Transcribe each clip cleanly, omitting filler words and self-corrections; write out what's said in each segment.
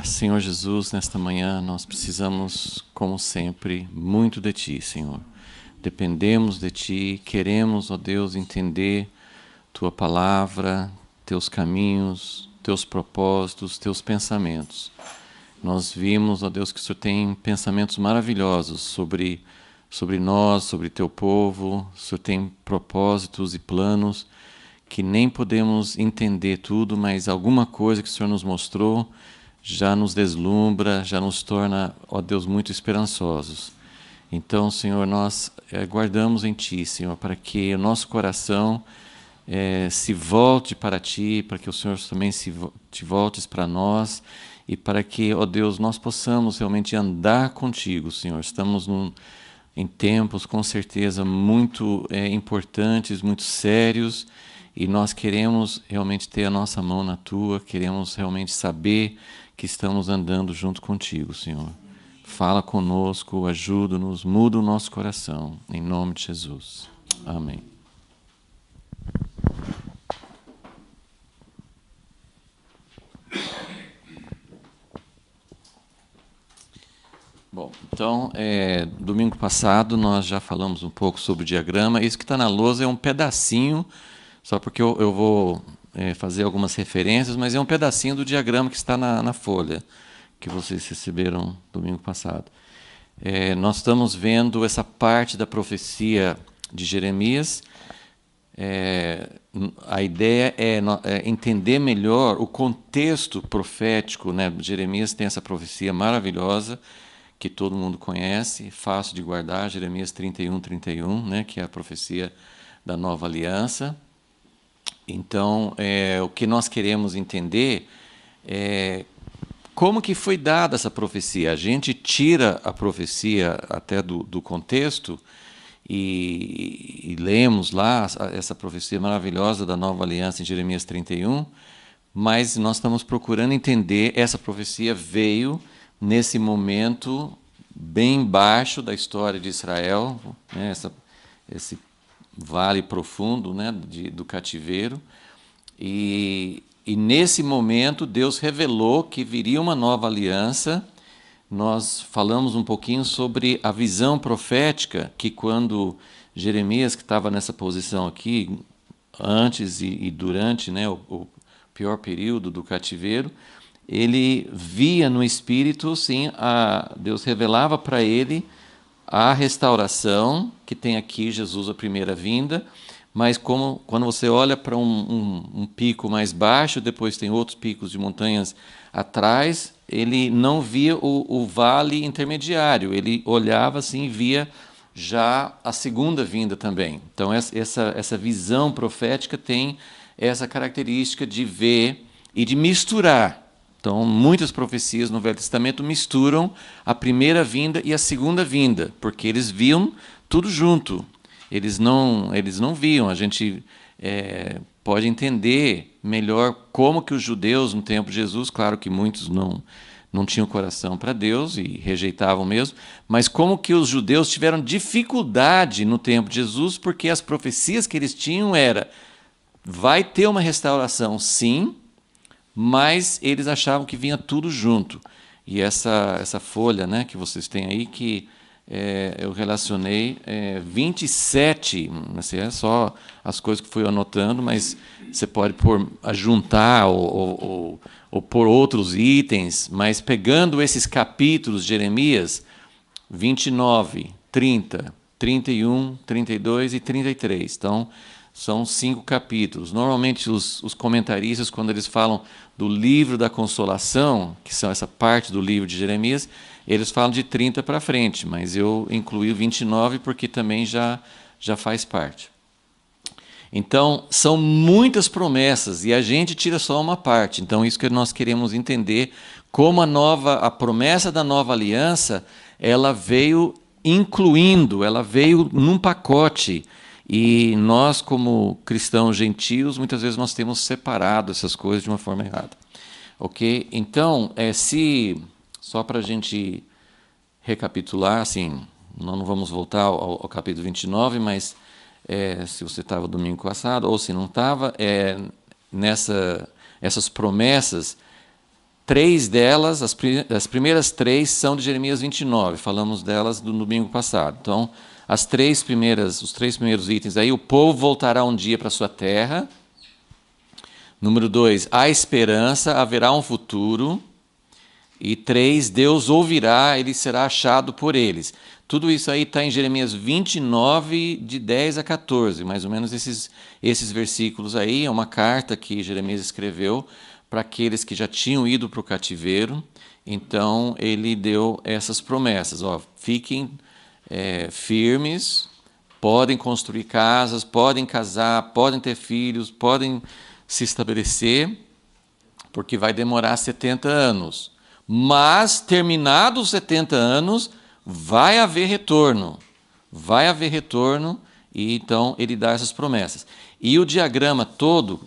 Senhor Jesus, nesta manhã nós precisamos, como sempre, muito de Ti, Senhor. Dependemos de Ti, queremos, ó Deus, entender Tua palavra, Teus caminhos, Teus propósitos, Teus pensamentos. Nós vimos, ó Deus, que o Senhor tem pensamentos maravilhosos sobre nós, sobre Teu povo. O Senhor tem propósitos e planos que nem podemos entender tudo, mas alguma coisa que o Senhor nos mostrou já nos deslumbra, já nos torna, ó Deus, muito esperançosos. Então, Senhor, nós guardamos em Ti, Senhor, para que o nosso coração se volte para Ti, para que o Senhor também te voltes para nós e para que, ó Deus, nós possamos realmente andar contigo, Senhor. Estamos em tempos, com certeza, muito importantes, muito sérios, e nós queremos realmente ter a nossa mão na Tua, queremos realmente saber que estamos andando junto contigo, Senhor. Fala conosco, ajuda-nos, muda o nosso coração, em nome de Jesus. Amém. Bom, então, domingo passado nós já falamos um pouco sobre o diagrama. Isso que está na lousa é um pedacinho, só porque eu vou fazer algumas referências, mas é um pedacinho do diagrama que está na folha, que vocês receberam domingo passado. Nós estamos vendo essa parte da profecia de Jeremias. A ideia é entender melhor o contexto profético, né? Jeremias tem essa profecia maravilhosa, que todo mundo conhece, fácil de guardar, Jeremias 31, né? Que é a profecia da nova aliança. Então, o que nós queremos entender é como que foi dada essa profecia. A gente tira a profecia até do contexto e lemos lá essa profecia maravilhosa da nova aliança em Jeremias 31, mas nós estamos procurando entender, essa profecia veio nesse momento bem baixo da história de Israel, né, esse vale profundo, né, do cativeiro, e nesse momento Deus revelou que viria uma nova aliança. Nós falamos um pouquinho sobre a visão profética, que quando Jeremias, que estava nessa posição aqui, antes e durante, né, o pior período do cativeiro, ele via no Espírito, sim, Deus revelava para ele a restauração, que tem aqui Jesus, a primeira vinda, mas quando você olha para um pico mais baixo, depois tem outros picos de montanhas atrás, ele não via o vale intermediário, ele olhava assim e via já a segunda vinda também. Então essa visão profética tem essa característica de ver e de misturar. Então, muitas profecias no Velho Testamento misturam a primeira vinda e a segunda vinda, porque eles viam tudo junto. Eles não viam. A gente pode entender melhor como que os judeus, no tempo de Jesus, claro que muitos não tinham coração para Deus e rejeitavam mesmo, mas como que os judeus tiveram dificuldade no tempo de Jesus, porque as profecias que eles tinham vai ter uma restauração, sim, mas eles achavam que vinha tudo junto. E essa folha, né, que vocês têm aí, que eu relacionei 27, assim, é só as coisas que fui anotando, mas você pode juntar ou pôr outros itens, mas pegando esses capítulos de Jeremias, 29, 30, 31, 32 e 33. Então, são 5 capítulos. Normalmente os comentaristas, quando eles falam do livro da consolação, que são essa parte do livro de Jeremias, eles falam de 30 para frente, mas eu incluí o 29 porque também já faz parte. Então, são muitas promessas e a gente tira só uma parte. Então, isso que nós queremos entender, como a promessa da nova aliança, ela veio incluindo, ela veio num pacote. E nós, como cristãos gentios, muitas vezes nós temos separado essas coisas de uma forma errada. Ok? Então, só para a gente recapitular, assim, não vamos voltar ao capítulo 29, mas se você estava domingo passado, ou se não estava, essas promessas 3 delas, as primeiras 3 são de Jeremias 29, falamos delas no domingo passado. Então, os 3 primeiros itens aí, o povo voltará um dia para sua terra. Número 2, há esperança, haverá um futuro. E 3, Deus ouvirá, ele será achado por eles. Tudo isso aí está em Jeremias 29, de 10 a 14, mais ou menos esses versículos aí. É uma carta que Jeremias escreveu para aqueles que já tinham ido para o cativeiro. Então, ele deu essas promessas. Fiquem firmes, podem construir casas, podem casar, podem ter filhos, podem se estabelecer, porque vai demorar 70 anos. Mas, terminados os 70 anos, vai haver retorno. Vai haver retorno, e então ele dá essas promessas. E o diagrama todo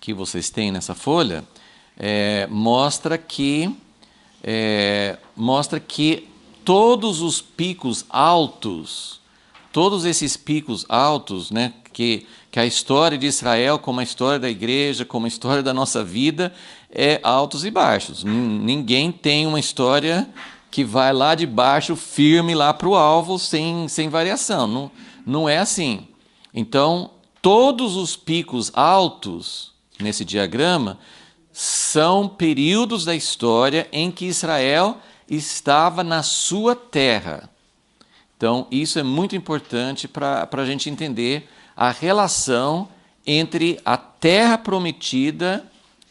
que vocês têm nessa folha mostra que todos os picos altos, todos esses picos altos, né, que a história de Israel, como a história da igreja, como a história da nossa vida, é altos e baixos. Ninguém tem uma história que vai lá de baixo, firme lá para o alvo, sem variação. Não é assim. Então, todos os picos altos nesse diagrama são períodos da história em que Israel estava na sua terra. Então, isso é muito importante para a gente entender a relação entre a terra prometida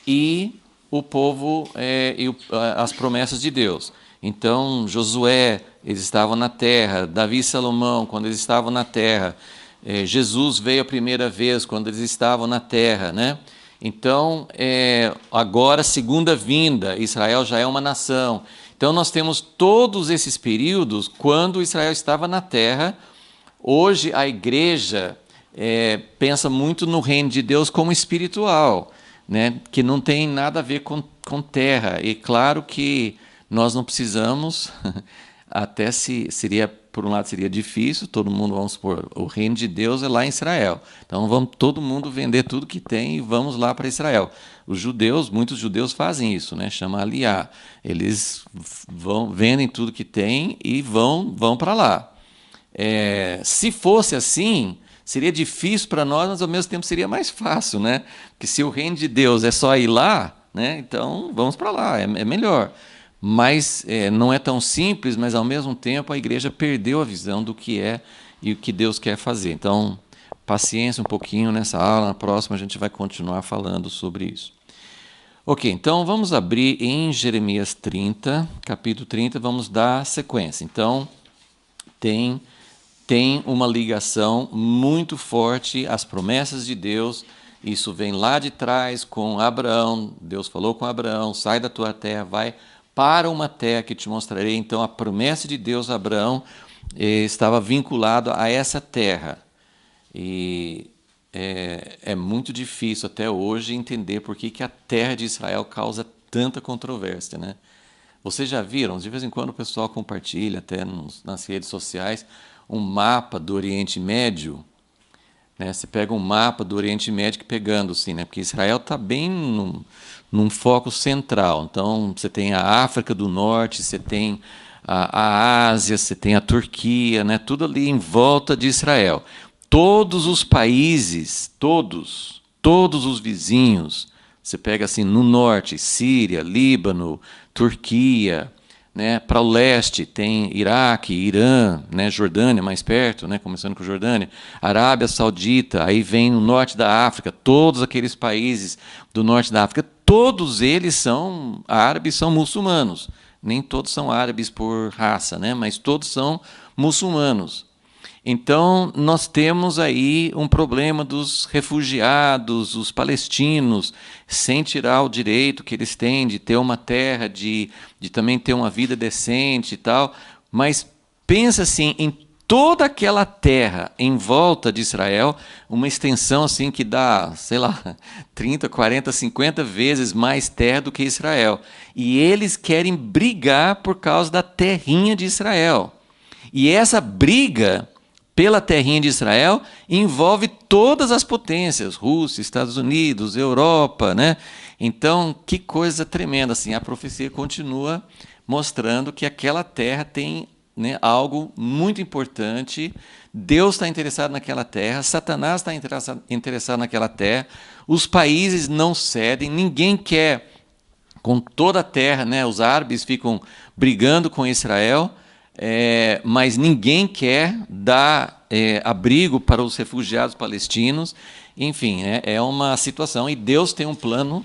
e o povo e as promessas de Deus. Então, Josué, eles estavam na terra, Davi e Salomão, quando eles estavam na terra, Jesus veio a primeira vez, quando eles estavam na terra, né? Então, agora, segunda vinda, Israel já é uma nação. Então, nós temos todos esses períodos quando Israel estava na terra. Hoje, a igreja pensa muito no reino de Deus como espiritual, né? Que não tem nada a ver com terra. E claro que nós não precisamos, até seria, por um lado seria difícil, todo mundo, vamos supor, o reino de Deus é lá em Israel. Então vamos todo mundo vender tudo que tem e vamos lá para Israel. Muitos judeus fazem isso, né? Chama aliá. Eles vendem tudo que tem e vão para lá. Se fosse assim, seria difícil para nós, mas ao mesmo tempo seria mais fácil, né? Porque se o reino de Deus é só ir lá, né? Então vamos para lá, é melhor. Mas não é tão simples, mas ao mesmo tempo a igreja perdeu a visão do que é e o que Deus quer fazer. Então, paciência um pouquinho nessa aula, na próxima a gente vai continuar falando sobre isso. Ok, então vamos abrir em Jeremias 30, capítulo 30, vamos dar sequência. Então, tem uma ligação muito forte às promessas de Deus. Isso vem lá de trás com Abraão. Deus falou com Abraão, sai da tua terra, vai para uma terra que te mostrarei. Então, a promessa de Deus a Abraão estava vinculado a essa terra. E é muito difícil até hoje entender por que a terra de Israel causa tanta controvérsia, né? Vocês já viram? De vez em quando o pessoal compartilha, até nas redes sociais, um mapa do Oriente Médio. Né? Você pega um mapa do Oriente Médio pegando, assim, né? Porque Israel está bem num foco central. Então, você tem a África do Norte, você tem a Ásia, você tem a Turquia, né? Tudo ali em volta de Israel. Todos os países, todos os vizinhos, você pega assim no norte, Síria, Líbano, Turquia, né? Para o leste tem Iraque, Irã, né? Jordânia mais perto, né? Começando com Jordânia, Arábia Saudita, aí vem no norte da África, todos aqueles países do norte da África, todos eles são árabes, são muçulmanos. Nem todos são árabes por raça, né? Mas todos são muçulmanos. Então, nós temos aí um problema dos refugiados, os palestinos, sem tirar o direito que eles têm de ter uma terra, de também ter uma vida decente e tal. Mas pensa assim, em toda aquela terra em volta de Israel, uma extensão assim que dá, sei lá, 30, 40, 50 vezes mais terra do que Israel. E eles querem brigar por causa da terrinha de Israel. E essa briga pela terrinha de Israel envolve todas as potências, Rússia, Estados Unidos, Europa, né? Então, que coisa tremenda, assim, a profecia continua mostrando que aquela terra tem, né, algo muito importante. Deus está interessado naquela terra, Satanás está interessado naquela terra, os países não cedem, ninguém quer com toda a terra, né? Os árabes ficam brigando com Israel, mas ninguém quer dar abrigo para os refugiados palestinos. Enfim, é uma situação, e Deus tem um plano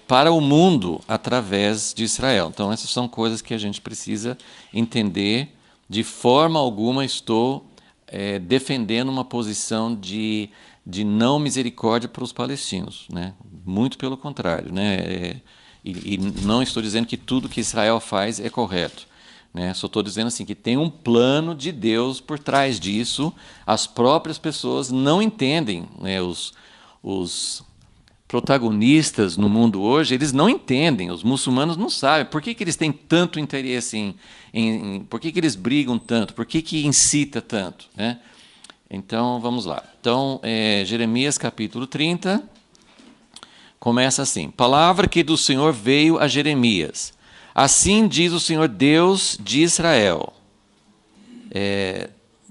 para o mundo através de Israel. Então, essas são coisas que a gente precisa entender. De forma alguma estou defendendo uma posição de não misericórdia para os palestinos, né? Muito pelo contrário, né? E não estou dizendo que tudo que Israel faz é correto, né? Só estou dizendo assim que tem um plano de Deus por trás disso. As próprias pessoas não entendem, né? Os protagonistas no mundo hoje, eles não entendem, os muçulmanos não sabem por que eles têm tanto interesse por que eles brigam tanto, por que incita tanto, né? Então, vamos lá. Então, Jeremias capítulo 30, começa assim: Palavra que do Senhor veio a Jeremias. Assim diz o Senhor Deus de Israel.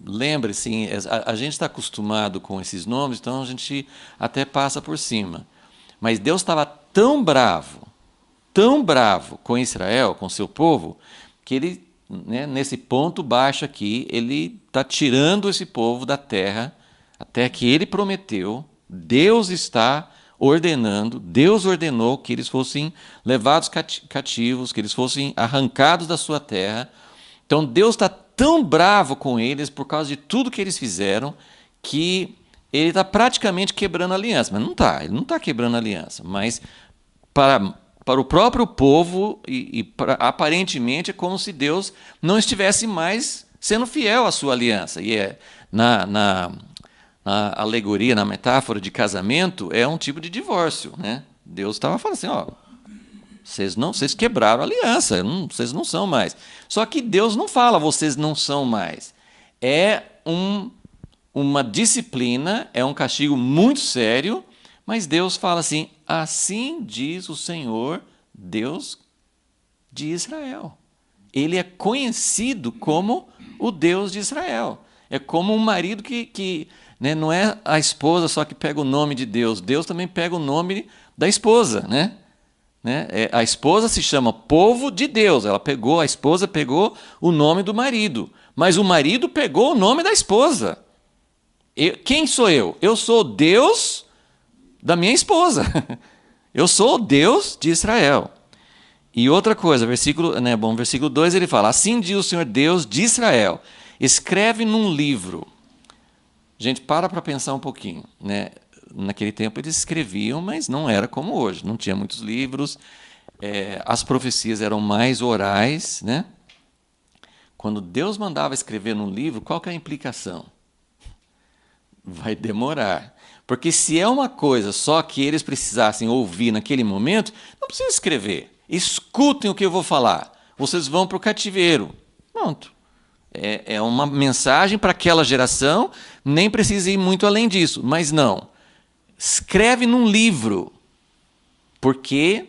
Lembre-se, a gente está acostumado com esses nomes, então a gente até passa por cima. Mas Deus estava tão bravo com Israel, com seu povo, que ele, né, nesse ponto baixo aqui, ele está tirando esse povo da terra, até que ele prometeu. Deus está ordenando, Deus ordenou que eles fossem levados cativos, que eles fossem arrancados da sua terra. Então Deus está tão bravo com eles por causa de tudo que eles fizeram, que ele está praticamente quebrando a aliança. Mas não está, ele não está quebrando a aliança. Mas para o próprio povo, aparentemente é como se Deus não estivesse mais sendo fiel à sua aliança. E na alegoria, na metáfora de casamento, é um tipo de divórcio, né? Deus estava falando assim, ó, vocês quebraram a aliança, vocês não são mais. Só que Deus não fala, vocês não são mais. É uma disciplina, é um castigo muito sério, mas Deus fala assim: assim diz o Senhor, Deus de Israel. Ele é conhecido como o Deus de Israel. É como um marido que né, não é a esposa só que pega o nome de Deus, Deus também pega o nome da esposa, né? A esposa se chama povo de Deus. A esposa pegou o nome do marido, mas o marido pegou o nome da esposa. Quem sou eu? Eu sou o Deus da minha esposa. Eu sou o Deus de Israel. E outra coisa, versículo 2 ele fala: assim diz o Senhor Deus de Israel, escreve num livro. Gente, para pensar um pouquinho, né? Naquele tempo eles escreviam, mas não era como hoje, não tinha muitos livros, as profecias eram mais orais, né? Quando Deus mandava escrever num livro, qual que é a implicação? Vai demorar. Porque se é uma coisa só que eles precisassem ouvir naquele momento, não precisa escrever. Escutem o que eu vou falar. Vocês vão para o cativeiro. Pronto. É uma mensagem para aquela geração, nem precisa ir muito além disso. Mas não. Escreve num livro, porque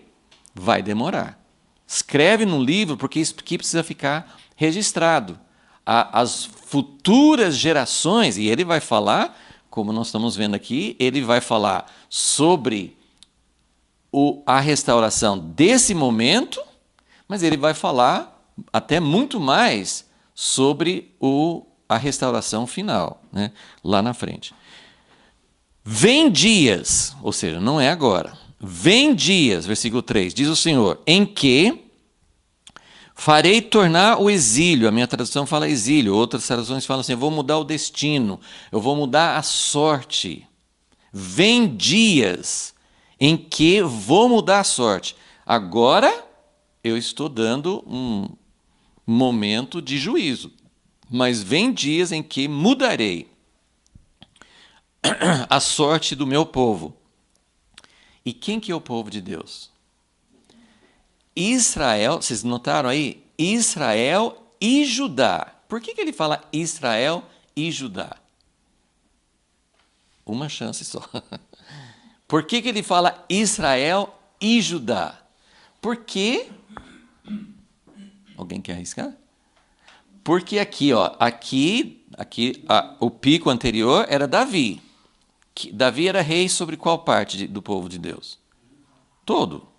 vai demorar. Escreve num livro, porque isso aqui precisa ficar registrado. As futuras gerações, e ele vai falar, como nós estamos vendo aqui, ele vai falar sobre a restauração desse momento, mas ele vai falar até muito mais sobre a restauração final, né, lá na frente. Vem dias, ou seja, não é agora. Vem dias, versículo 3, diz o Senhor, em que farei tornar o exílio. A minha tradução fala exílio, outras traduções falam assim: eu vou mudar o destino, eu vou mudar a sorte. Vem dias em que vou mudar a sorte. Agora eu estou dando um momento de juízo, mas vem dias em que mudarei a sorte do meu povo. E quem que é o povo de Deus? Israel, vocês notaram aí? Israel e Judá. Por que ele fala Israel e Judá? Uma chance só. Por que ele fala Israel e Judá? Porque... Alguém quer arriscar? Porque aqui, ó, o pico anterior era Davi. Davi era rei sobre qual parte do povo de Deus? Todo,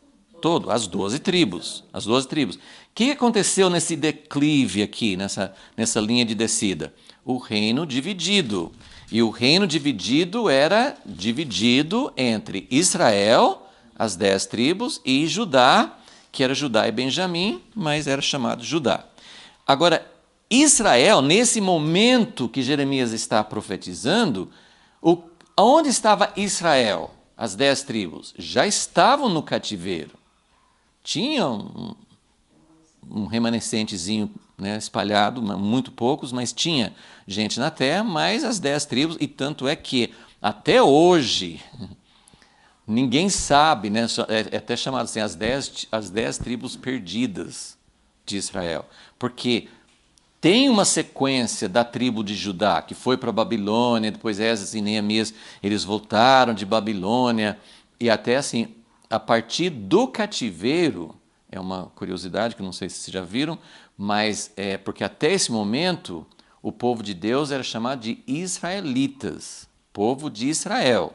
as 12 tribos. As 12 tribos. O que aconteceu nesse declive aqui, nessa linha de descida? O reino dividido. E o reino dividido era dividido entre Israel, as 10 tribos, e Judá, que era Judá e Benjamim, mas era chamado Judá. Agora, Israel, nesse momento que Jeremias está profetizando, onde estava Israel? As 10 tribos já estavam no cativeiro. Tinham um remanescentezinho, né, espalhado, muito poucos, mas tinha gente na terra, mas as 10 tribos, e tanto é que até hoje ninguém sabe, né, é até chamado assim, as 10 tribos perdidas de Israel, porque tem uma sequência da tribo de Judá, que foi para a Babilônia, depois Esdras e Neemias, eles voltaram de Babilônia, e até assim, a partir do cativeiro, é uma curiosidade que não sei se vocês já viram, mas é porque até esse momento, o povo de Deus era chamado de israelitas, povo de Israel.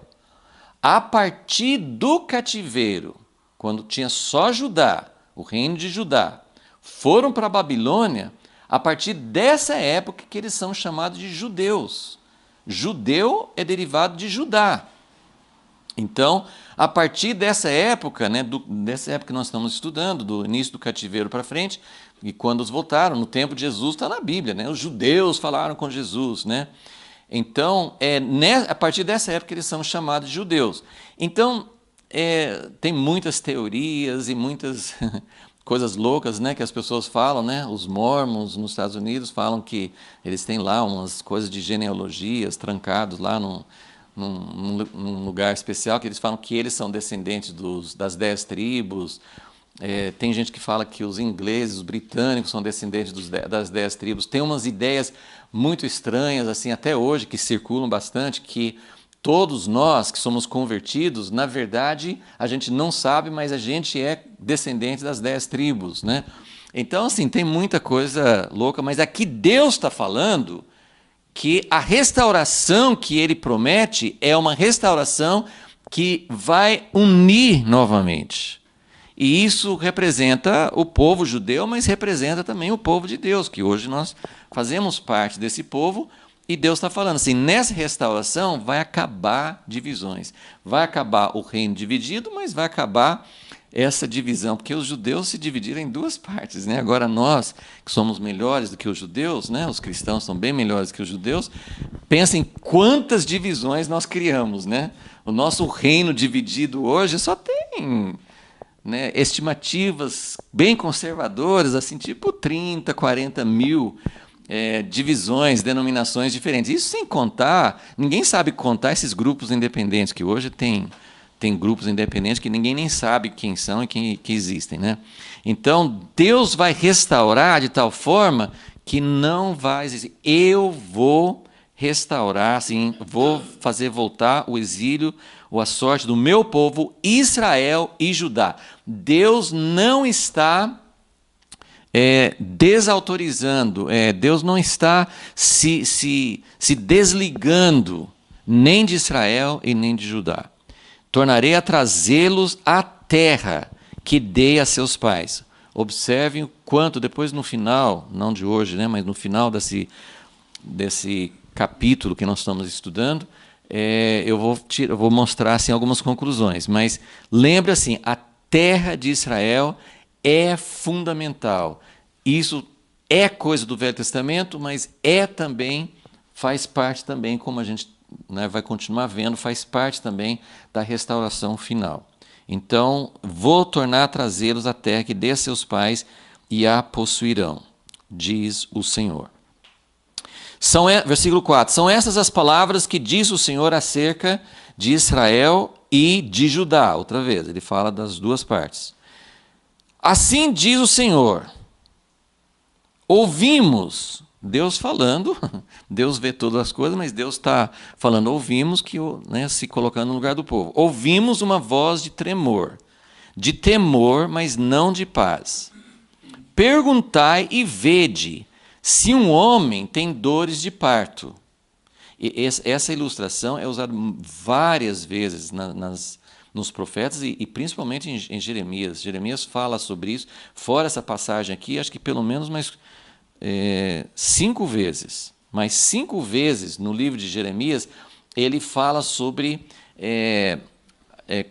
A partir do cativeiro, quando tinha só Judá, o reino de Judá, foram para a Babilônia. A partir dessa época que eles são chamados de judeus. Judeu é derivado de Judá. Então, a partir dessa época, né, dessa época que nós estamos estudando, do início do cativeiro para frente, e quando os voltaram, no tempo de Jesus, está na Bíblia, né, os judeus falaram com Jesus, né? Então, a partir dessa época eles são chamados de judeus. Então, tem muitas teorias e muitas coisas loucas, né, que as pessoas falam, né? Os mormons nos Estados Unidos falam que eles têm lá umas coisas de genealogias trancados lá num lugar especial, que eles falam que eles são descendentes das 10 tribos. Tem gente que fala que os ingleses, os britânicos são descendentes das 10 tribos. Tem umas ideias muito estranhas, assim, até hoje, que circulam bastante, que todos nós que somos convertidos, na verdade, a gente não sabe, mas a gente é descendente das 10 tribos, né? Então, assim, tem muita coisa louca, mas aqui Deus está falando que a restauração que Ele promete é uma restauração que vai unir novamente. E isso representa o povo judeu, mas representa também o povo de Deus, que hoje nós fazemos parte desse povo. E Deus está falando assim, nessa restauração vai acabar divisões. Vai acabar o reino dividido, mas vai acabar essa divisão, porque os judeus se dividiram em duas partes, né? Agora nós, que somos melhores do que os judeus, né? Os cristãos são bem melhores que os judeus, pensem quantas divisões nós criamos, né? O nosso reino dividido hoje só tem, né, estimativas bem conservadoras, assim, tipo 30, 40 mil divisões, denominações diferentes. Isso sem contar, ninguém sabe contar esses grupos independentes, que hoje tem grupos independentes que ninguém nem sabe quem são e que existem, né? Então, Deus vai restaurar de tal forma que não vai existir. Eu vou restaurar, assim, vou fazer voltar o exílio, ou a sorte do meu povo, Israel e Judá. Deus não está desautorizando, Deus não está se desligando nem de Israel e nem de Judá. Tornarei a trazê-los à terra que dei a seus pais. Observem o quanto, depois no final, não de hoje, né, mas no final desse capítulo que nós estamos estudando, eu vou mostrar assim, algumas conclusões. Mas lembre assim, a terra de Israel é fundamental. Isso é coisa do Velho Testamento, mas também, faz parte também, como a gente, né, vai continuar vendo, faz parte também da restauração final. Então, vou tornar a trazê-los à terra que dê a seus pais e a possuirão, diz o Senhor. Versículo 4. São essas as palavras que diz o Senhor acerca de Israel e de Judá. Outra vez, ele fala das duas partes. Assim diz o Senhor, ouvimos, Deus falando, Deus vê todas as coisas, mas Deus está falando, ouvimos, que, né, se colocando no lugar do povo. Ouvimos uma voz de tremor, de temor, mas não de paz. Perguntai e vede se um homem tem dores de parto. E essa ilustração é usada várias vezes nos profetas e principalmente em Jeremias. Jeremias fala sobre isso. Fora essa passagem aqui, acho que pelo menos mais 5 vezes. Mas 5 vezes no livro de Jeremias ele fala sobre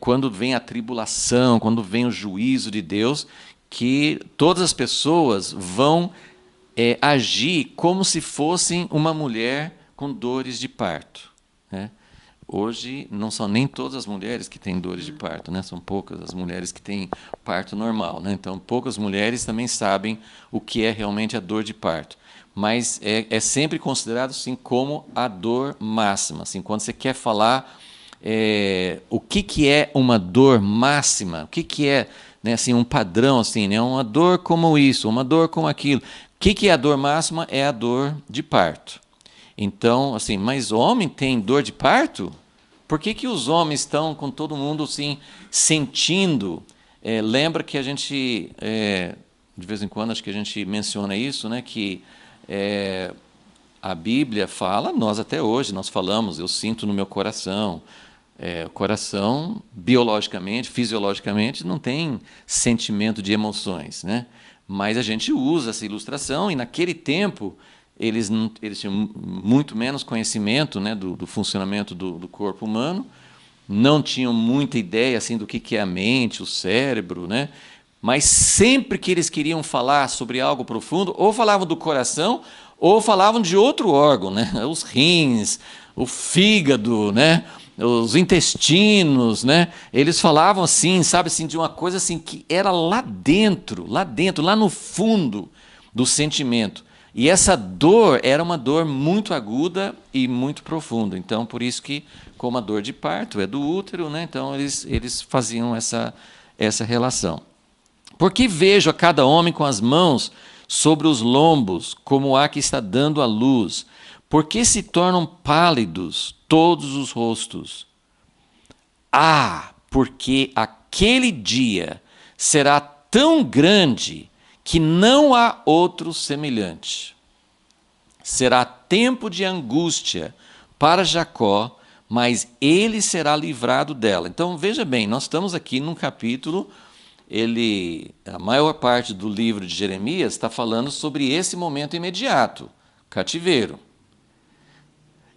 quando vem a tribulação, quando vem o juízo de Deus, que todas as pessoas vão agir como se fossem uma mulher com dores de parto, né? Hoje não são nem todas as mulheres que têm dores de parto, né? São poucas as mulheres que têm parto normal, né? Então poucas mulheres também sabem o que é realmente a dor de parto, mas é sempre considerado assim como a dor máxima. Assim, quando você quer falar o que é uma dor máxima, o que é, né, assim, um padrão, assim, né? Uma dor como isso, uma dor como aquilo. O que é a dor máxima? É a dor de parto. Então, assim, mas homem tem dor de parto? Por que os homens estão com todo mundo assim, sentindo? Lembra que a gente, de vez em quando, acho que a gente menciona isso, né? Que a Bíblia fala, nós até hoje, nós falamos, eu sinto no meu coração. O coração, biologicamente, fisiologicamente, não tem sentimento de emoções, né? Mas a gente usa essa ilustração e naquele tempo eles tinham muito menos conhecimento, né, do funcionamento do corpo humano, não tinham muita ideia assim do que é a mente, o cérebro, né? Mas sempre que eles queriam falar sobre algo profundo, ou falavam do coração, ou falavam de outro órgão, né? Os rins, o fígado, né? Os intestinos, né? Eles falavam assim, sabe, assim, de uma coisa assim que era lá dentro, lá no fundo do sentimento. E essa dor era uma dor muito aguda e muito profunda. Então, por isso que, como a dor de parto é do útero, né? Então eles faziam essa relação. Porque vejo a cada homem com as mãos sobre os lombos, como há que está dando à luz? Porque se tornam pálidos todos os rostos? Porque aquele dia será tão grande que não há outro semelhante. Será tempo de angústia para Jacó, mas ele será livrado dela. Então, veja bem, nós estamos aqui num capítulo, a maior parte do livro de Jeremias está falando sobre esse momento imediato, cativeiro.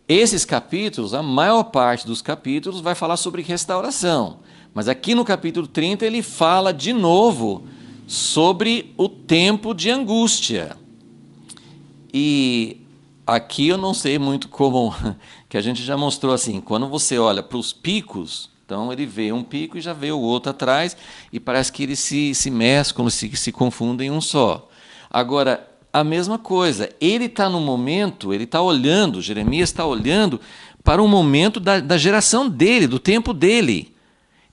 Esses capítulos, a maior parte dos capítulos vai falar sobre restauração. Mas aqui no capítulo 30 ele fala de novo sobre o tempo de angústia. E aqui eu não sei muito como, que a gente já mostrou assim, quando você olha para os picos, então ele vê um pico e já vê o outro atrás, e parece que eles se mesclam, se confundem em um só. Agora, a mesma coisa, ele está no momento, ele está olhando, Jeremias está olhando para um momento da geração dele, do tempo dele.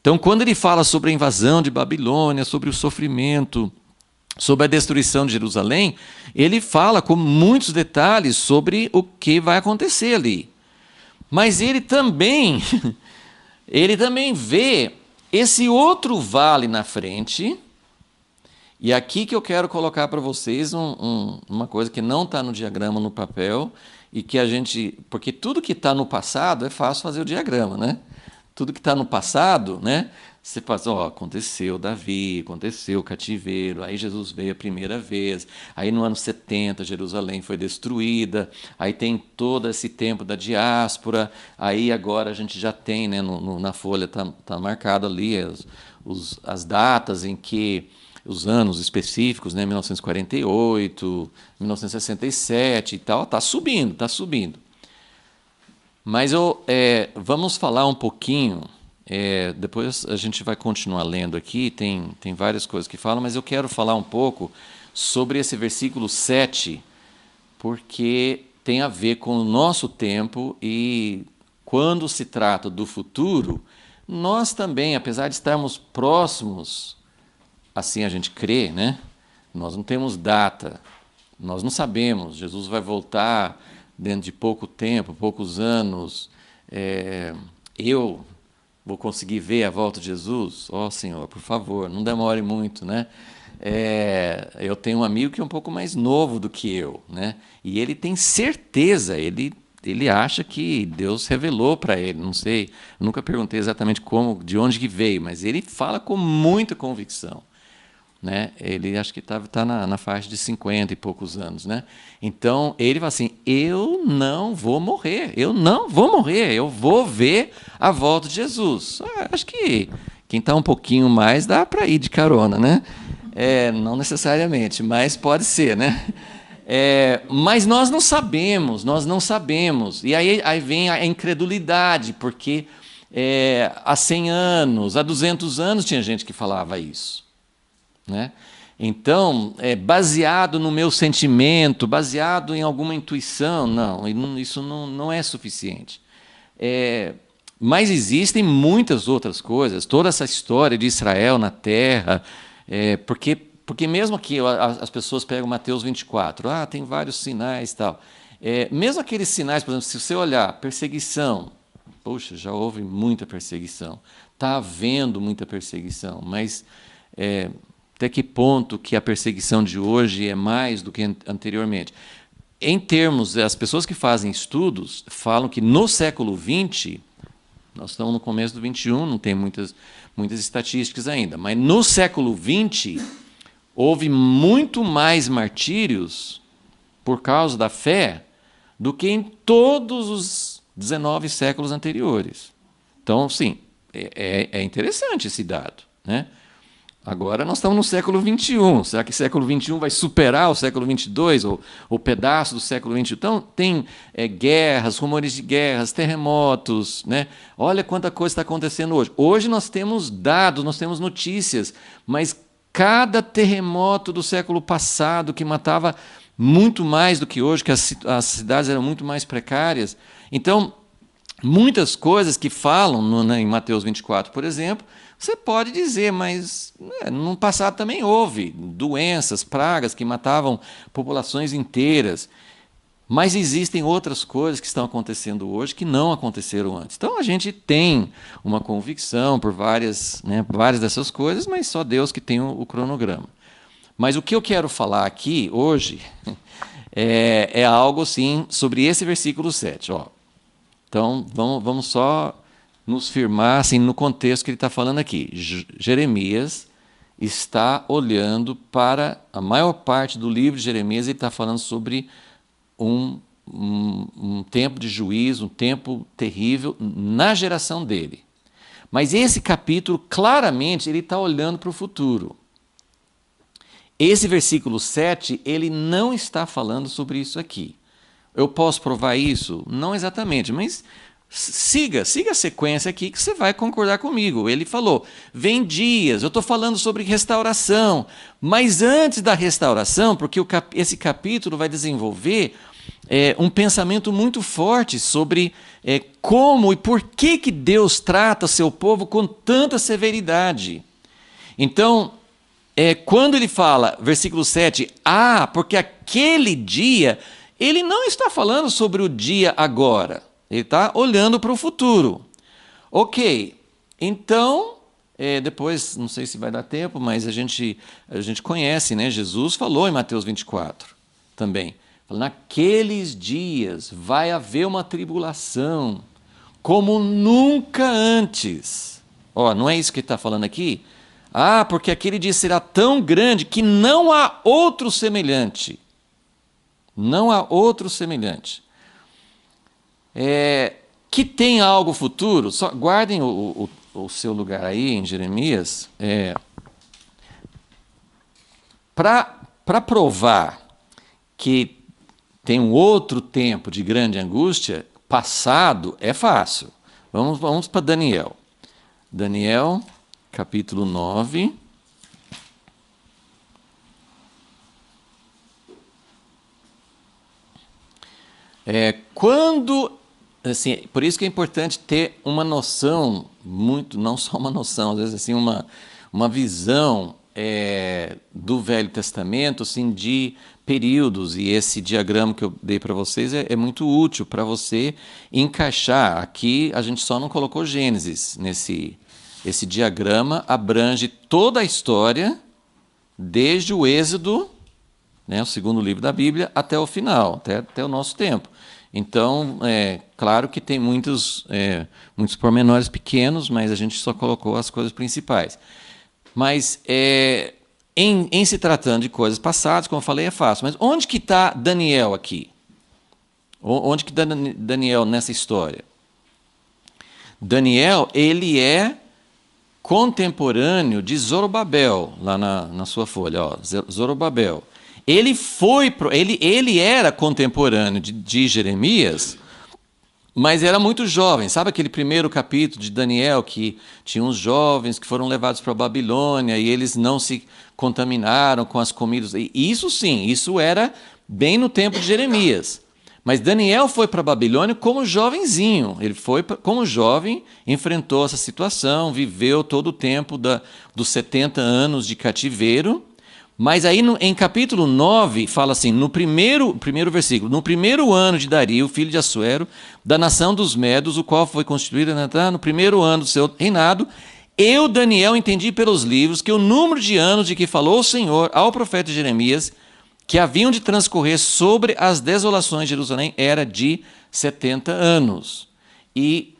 Então, quando ele fala sobre a invasão de Babilônia, sobre o sofrimento, sobre a destruição de Jerusalém, ele fala com muitos detalhes sobre o que vai acontecer ali. Mas ele também vê esse outro vale na frente. E aqui que eu quero colocar para vocês uma coisa que não está no diagrama, no papel, e que a gente... Porque tudo que está no passado é fácil fazer o diagrama, né? Tudo que está no passado, né? Você faz, aconteceu Davi, aconteceu o cativeiro, aí Jesus veio a primeira vez, aí no ano 70 Jerusalém foi destruída, aí tem todo esse tempo da diáspora, aí agora a gente já tem, né, na folha está marcado ali as datas em que, os anos específicos, né, 1948, 1967 e tal, está subindo, está subindo. Mas vamos falar um pouquinho, depois a gente vai continuar lendo aqui, tem várias coisas que falam, mas eu quero falar um pouco sobre esse versículo 7, porque tem a ver com o nosso tempo e quando se trata do futuro, nós também, apesar de estarmos próximos, assim a gente crê, né? Nós não temos data Nós não sabemos. Jesus vai voltar dentro de pouco tempo, poucos anos. Eu vou conseguir ver a volta de Jesus? Ó Senhor, por favor, não demore muito, né? Eu tenho um amigo que é um pouco mais novo do que eu, né? E ele tem certeza, ele acha que Deus revelou para ele, não sei, nunca perguntei exatamente como, de onde que veio, mas ele fala com muita convicção, né? Ele acho que tá na faixa de 50 e poucos anos, né? Então ele fala assim: eu não vou morrer, eu vou ver a volta de Jesus. Acho que quem está um pouquinho mais dá para ir de carona, né? Não necessariamente, mas pode ser, né? Mas nós não sabemos, nós não sabemos. E aí vem a incredulidade, porque há 100 anos, há 200 anos tinha gente que falava isso, né? Então, baseado no meu sentimento, baseado em alguma intuição, não, isso não é suficiente. Mas existem muitas outras coisas, toda essa história de Israel na terra, porque mesmo que as pessoas pegam Mateus 24, tem vários sinais e tal. Mesmo aqueles sinais, por exemplo, se você olhar, perseguição, poxa, já houve muita perseguição, está havendo muita perseguição, mas até que ponto que a perseguição de hoje é mais do que anteriormente? Em termos, as pessoas que fazem estudos falam que no século XX, nós estamos no começo do XXI, não tem muitas estatísticas ainda, mas no século XX houve muito mais martírios por causa da fé do que em todos os 19 séculos anteriores. Então, sim, é interessante esse dado, né? Agora nós estamos no século XXI. Será que o século XXI vai superar o século XXII ou pedaço do século XXI? Então, tem guerras, rumores de guerras, terremotos, né? Olha quanta coisa está acontecendo hoje. Hoje nós temos dados, nós temos notícias, mas cada terremoto do século passado, que matava muito mais do que hoje, que as cidades eram muito mais precárias. Então, muitas coisas que falam em Mateus 24, por exemplo, você pode dizer, mas no passado também houve doenças, pragas que matavam populações inteiras. Mas existem outras coisas que estão acontecendo hoje que não aconteceram antes. Então a gente tem uma convicção por várias dessas coisas, mas só Deus que tem o cronograma. Mas o que eu quero falar aqui hoje é algo assim sobre esse versículo 7. Ó. Então vamos só nos firmar assim, no contexto que ele está falando aqui. Jeremias está olhando para a maior parte do livro de Jeremias, ele está falando sobre um tempo de juízo, um tempo terrível na geração dele. Mas esse capítulo, claramente, ele está olhando para o futuro. Esse versículo 7, ele não está falando sobre isso aqui. Eu posso provar isso? Não exatamente, mas siga a sequência aqui que você vai concordar comigo. Ele falou, vem dias, eu estou falando sobre restauração, mas antes da restauração, porque esse capítulo vai desenvolver um pensamento muito forte sobre como e por que Deus trata seu povo com tanta severidade. Então, quando ele fala, versículo 7, porque aquele dia, ele não está falando sobre o dia agora. Ele está olhando para o futuro. Ok, então, depois, não sei se vai dar tempo, mas a gente conhece, né? Jesus falou em Mateus 24 também. Naqueles dias vai haver uma tribulação, como nunca antes. Não é isso que ele está falando aqui? Porque aquele dia será tão grande que não há outro semelhante. Não há outro semelhante. Que tem algo futuro, só guardem o seu lugar aí em Jeremias, para provar que tem um outro tempo de grande angústia, passado, é fácil. Vamos para Daniel. Daniel, capítulo 9. Assim, por isso que é importante ter uma noção, não só uma noção, às vezes assim, uma visão do Velho Testamento, assim, de períodos, e esse diagrama que eu dei para vocês é muito útil para você encaixar. Aqui a gente só não colocou Gênesis esse diagrama abrange toda a história desde o Êxodo, né, o segundo livro da Bíblia, até o final, até o nosso tempo. Então, claro que tem muitos pormenores pequenos, mas a gente só colocou as coisas principais. Mas, em se tratando de coisas passadas, como eu falei, é fácil. Mas onde que está Daniel aqui? Onde que está Daniel nessa história? Daniel, ele é contemporâneo de Zorobabel, lá na sua folha, ó, Zorobabel. Ele era contemporâneo de Jeremias, mas era muito jovem. Sabe aquele primeiro capítulo de Daniel que tinha uns jovens que foram levados para a Babilônia e eles não se contaminaram com as comidas? E isso sim, isso era bem no tempo de Jeremias. Mas Daniel foi para a Babilônia como jovenzinho. Ele foi como jovem, enfrentou essa situação, viveu todo o tempo dos 70 anos de cativeiro. Mas aí em capítulo 9, fala assim, no primeiro versículo, no primeiro ano de Dario, filho de Assuero, da nação dos Medos, o qual foi constituído no primeiro ano do seu reinado, eu, Daniel, entendi pelos livros que o número de anos de que falou o Senhor ao profeta Jeremias, que haviam de transcorrer sobre as desolações de Jerusalém, era de 70 anos. E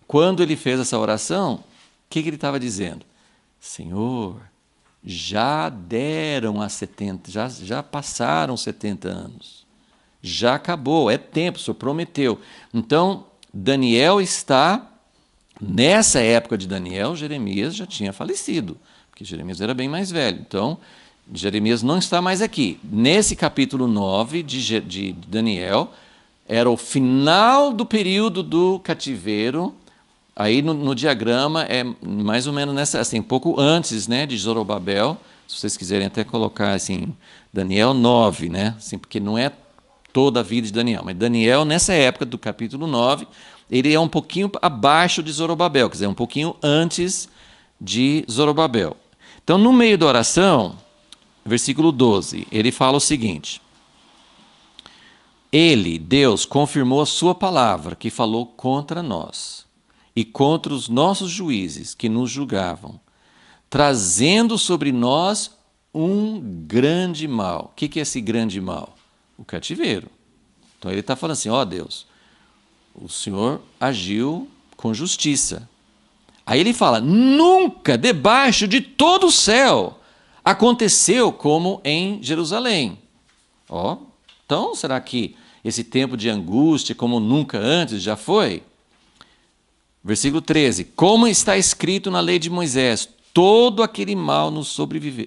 quando ele fez essa oração, o que ele estava dizendo? Senhor, já deram as 70, já passaram 70 anos. Já acabou, é tempo, o Senhor prometeu. Então, Daniel está, nessa época de Daniel, Jeremias já tinha falecido, porque Jeremias era bem mais velho. Então, Jeremias não está mais aqui. Nesse capítulo 9 de Daniel, era o final do período do cativeiro. Aí no diagrama é mais ou menos nessa, assim, um pouco antes, né, de Zorobabel. Se vocês quiserem até colocar assim, Daniel 9, né, assim, porque não é toda a vida de Daniel, mas Daniel nessa época do capítulo 9, ele é um pouquinho abaixo de Zorobabel, quer dizer, um pouquinho antes de Zorobabel. Então, no meio da oração, versículo 12, ele fala o seguinte: Ele, Deus, confirmou a sua palavra que falou contra nós e contra os nossos juízes que nos julgavam, trazendo sobre nós um grande mal. O que é esse grande mal? O cativeiro. Então ele está falando assim, ó Deus, o Senhor agiu com justiça. Aí ele fala, nunca debaixo de todo o céu aconteceu como em Jerusalém. Ó, então será que esse tempo de angústia como nunca antes já foi? Versículo 13. Como está escrito na lei de Moisés, todo aquele mal nos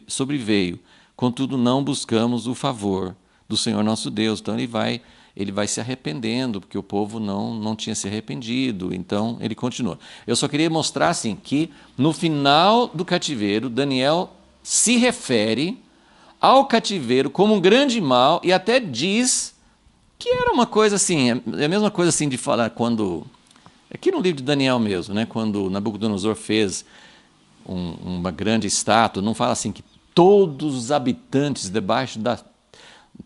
sobreveio, contudo não buscamos o favor do Senhor nosso Deus. Então ele vai se arrependendo, porque o povo não tinha se arrependido. Então ele continua. Eu só queria mostrar assim, que no final do cativeiro, Daniel se refere ao cativeiro como um grande mal e até diz que era uma coisa assim, é a mesma coisa assim de falar quando... Aqui no livro de Daniel mesmo, né, quando Nabucodonosor fez uma grande estátua, não fala assim que todos os habitantes debaixo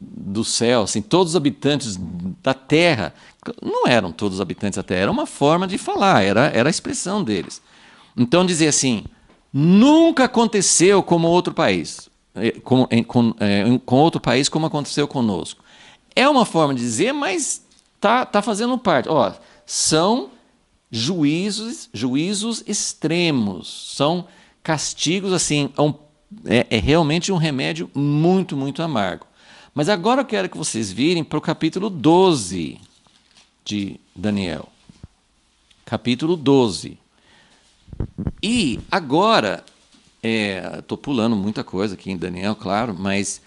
do céu, assim, todos os habitantes da terra, não eram todos os habitantes da terra, era uma forma de falar, era a expressão deles. Então dizer assim, nunca aconteceu como outro país, com outro país como aconteceu conosco. É uma forma de dizer, mas tá fazendo parte. Ó, são juízos extremos, são castigos assim, é realmente um remédio muito, muito amargo. Mas agora eu quero que vocês virem para o capítulo 12 de Daniel. Capítulo 12. E agora, estou pulando muita coisa aqui em Daniel, claro, mas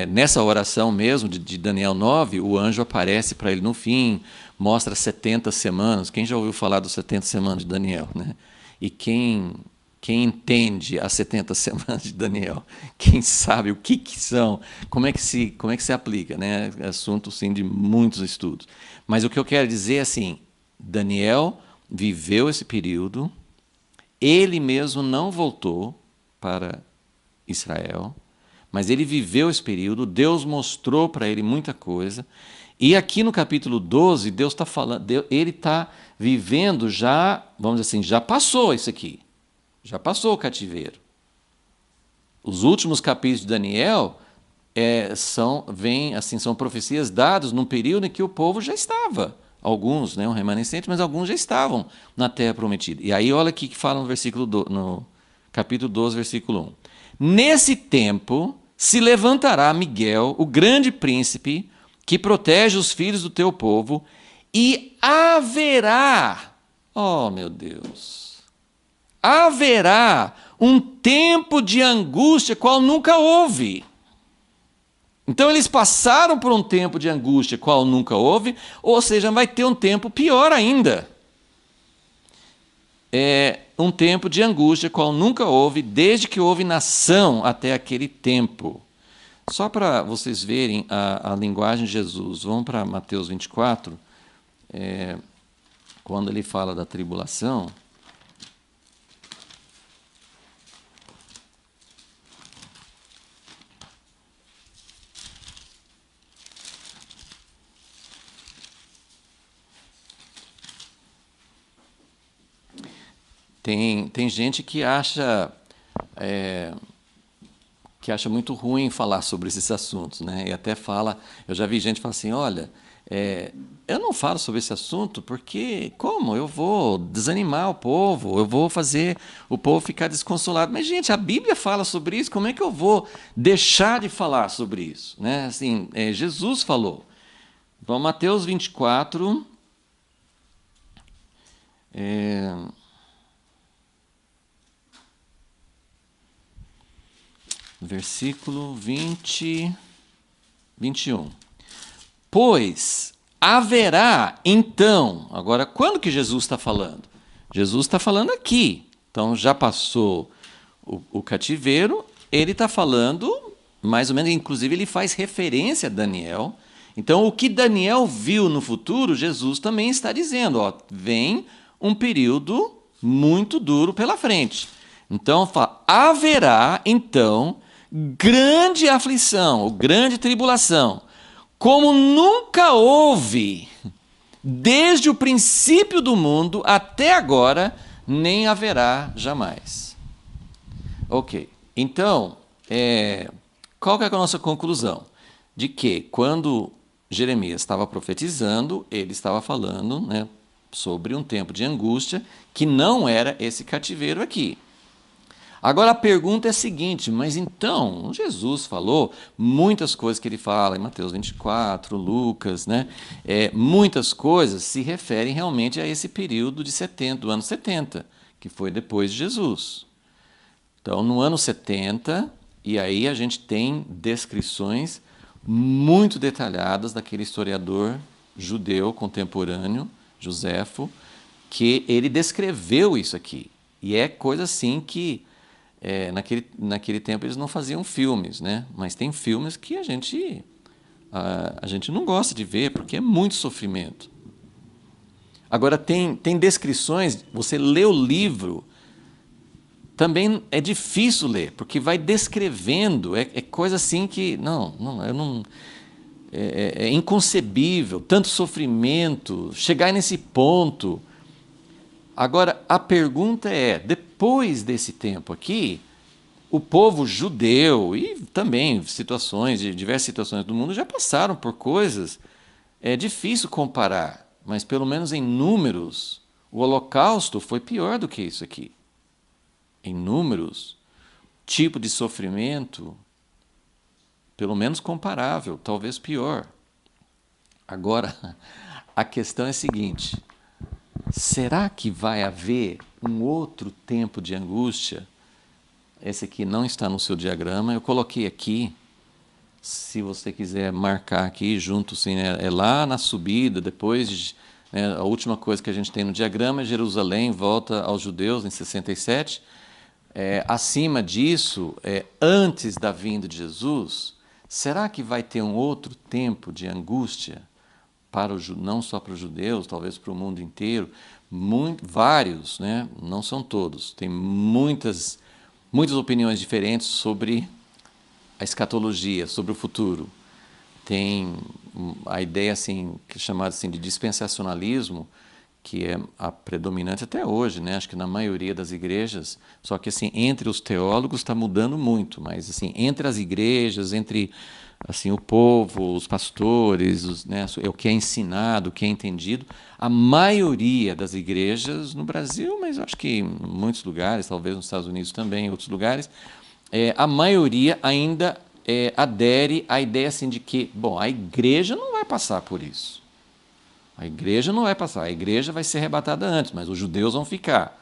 nessa oração mesmo de Daniel 9, o anjo aparece para ele no fim, mostra 70 semanas. Quem já ouviu falar dos 70 semanas de Daniel, né? E quem entende as 70 semanas de Daniel, quem sabe o que são, como é que se aplica, né? É assunto sim de muitos estudos. Mas o que eu quero dizer é assim, Daniel viveu esse período, ele mesmo não voltou para Israel, mas ele viveu esse período, Deus mostrou para ele muita coisa, e aqui no capítulo 12, Deus está falando, ele está vivendo já, vamos dizer assim, já passou isso aqui, já passou o cativeiro. Os últimos capítulos de Daniel são profecias dadas num período em que o povo já estava. Alguns, né, um remanescente, mas alguns já estavam na terra prometida. E aí olha aqui que fala no capítulo 12, versículo 1. Nesse tempo se levantará Miguel, o grande príncipe, que protege os filhos do teu povo, e haverá, oh meu Deus, haverá um tempo de angústia qual nunca houve. Então eles passaram por um tempo de angústia qual nunca houve, ou seja, vai ter um tempo pior ainda. É um tempo de angústia qual nunca houve, desde que houve nação até aquele tempo. Só para vocês verem a linguagem de Jesus, vamos para Mateus 24, quando ele fala da tribulação. Tem gente que acha muito ruim falar sobre esses assuntos, né? E até fala, eu já vi gente falar assim, olha, eu não falo sobre esse assunto porque como? Eu vou desanimar o povo, eu vou fazer o povo ficar desconsolado. Mas, gente, a Bíblia fala sobre isso, como é que eu vou deixar de falar sobre isso? Né? Assim, Jesus falou. Então, Mateus 24... versículo 21. Pois haverá então, agora quando que Jesus está falando? Jesus está falando aqui. Então já passou o cativeiro, ele está falando, mais ou menos, inclusive ele faz referência a Daniel. Então o que Daniel viu no futuro, Jesus também está dizendo, ó, vem um período muito duro pela frente. Então haverá então grande aflição, ou grande tribulação, como nunca houve, desde o princípio do mundo até agora, nem haverá jamais. Ok, então, qual que é a nossa conclusão? De que quando Jeremias estava profetizando, ele estava falando, né, sobre um tempo de angústia, que não era esse cativeiro aqui. Agora a pergunta é a seguinte, mas então, Jesus falou muitas coisas que ele fala em Mateus 24, Lucas, né? Muitas coisas se referem realmente a esse período de 70, do ano 70, que foi depois de Jesus. Então, no ano 70, e aí a gente tem descrições muito detalhadas daquele historiador judeu contemporâneo, Joséfo, que ele descreveu isso aqui. E é coisa assim que... naquele tempo eles não faziam filmes, né? Mas tem filmes que a gente não gosta de ver, porque é muito sofrimento. Agora, tem descrições, você lê o livro, também é difícil ler, porque vai descrevendo, coisa assim que, é inconcebível, tanto sofrimento, chegar nesse ponto. Agora, a pergunta é, depois desse tempo aqui, o povo judeu e também diversas situações do mundo já passaram por coisas, é difícil comparar, mas pelo menos em números, o Holocausto foi pior do que isso aqui. Em números, tipo de sofrimento, pelo menos comparável, talvez pior. Agora, a questão é a seguinte... Será que vai haver um outro tempo de angústia? Esse aqui não está no seu diagrama, eu coloquei aqui, se você quiser marcar aqui junto, sim, é lá na subida, depois, né, a última coisa que a gente tem no diagrama é Jerusalém, volta aos judeus em 67. Acima disso, antes da vinda de Jesus, será que vai ter um outro tempo de angústia? Não só para os judeus, talvez para o mundo inteiro, vários, né? Não são todos, tem muitas opiniões diferentes sobre a escatologia, sobre o futuro. Tem a ideia assim, que é chamada assim, de dispensacionalismo, que é a predominante até hoje, né? Acho que na maioria das igrejas, só que assim, entre os teólogos está mudando muito, mas assim, entre as igrejas, entre assim, o povo, os pastores, né, o que é ensinado, o que é entendido, a maioria das igrejas no Brasil, mas acho que em muitos lugares, talvez nos Estados Unidos também, em outros lugares, a maioria ainda adere à ideia assim, de que, bom, a igreja não vai passar por isso. A igreja não vai passar, a igreja vai ser arrebatada antes, mas os judeus vão ficar.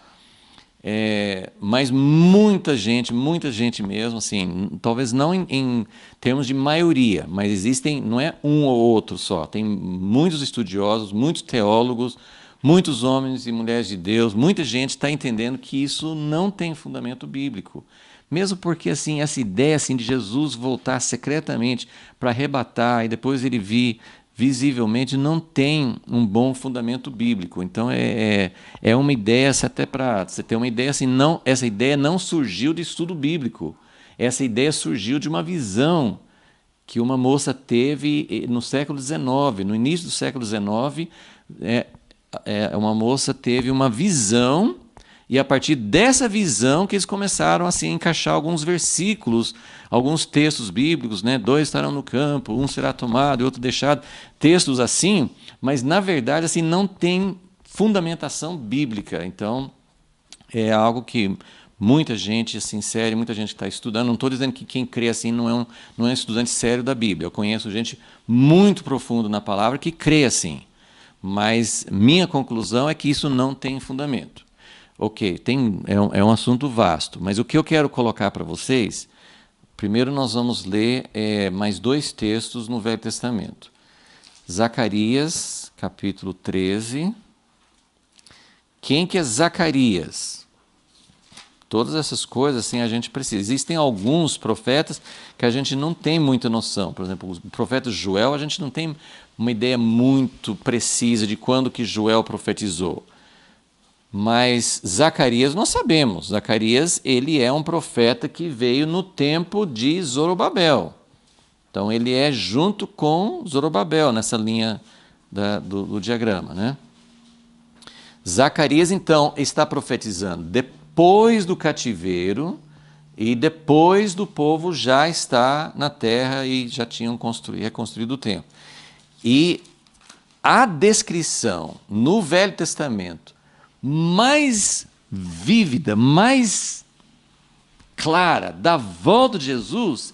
Mas muita gente mesmo, assim, talvez não em termos de maioria, mas existem, não é um ou outro só, tem muitos estudiosos, muitos teólogos, muitos homens e mulheres de Deus, muita gente está entendendo que isso não tem fundamento bíblico. Mesmo porque assim, essa ideia assim, de Jesus voltar secretamente para arrebatar e depois ele vir visivelmente não tem um bom fundamento bíblico. Então é uma ideia, até para você ter uma ideia assim, não, essa ideia não surgiu de estudo bíblico. Essa ideia surgiu de uma visão que uma moça teve no século XIX, no início do século XIX, uma moça teve uma visão. E a partir dessa visão que eles começaram assim, a encaixar alguns versículos, alguns textos bíblicos, né? 2 estarão no campo, um será tomado e outro deixado, textos assim, mas na verdade assim, não tem fundamentação bíblica. Então é algo que muita gente assim, séria, muita gente está estudando. Não estou dizendo que quem crê assim não é um estudante sério da Bíblia. Eu conheço gente muito profunda na palavra que crê assim. Mas minha conclusão é que isso não tem fundamento. Ok, é um assunto vasto, mas o que eu quero colocar para vocês, primeiro nós vamos ler mais 2 textos no Velho Testamento. Zacarias, capítulo 13. Quem que é Zacarias? Todas essas coisas assim, a gente precisa. Existem alguns profetas que a gente não tem muita noção. Por exemplo, o profeta Joel, a gente não tem uma ideia muito precisa de quando que Joel profetizou. Mas Zacarias nós sabemos. Zacarias ele é um profeta que veio no tempo de Zorobabel. Então ele é junto com Zorobabel nessa linha do diagrama, né? Zacarias então está profetizando depois do cativeiro e depois do povo já estar na terra e já tinham reconstruído o templo. E a descrição no Velho Testamento mais vívida, mais clara da volta de Jesus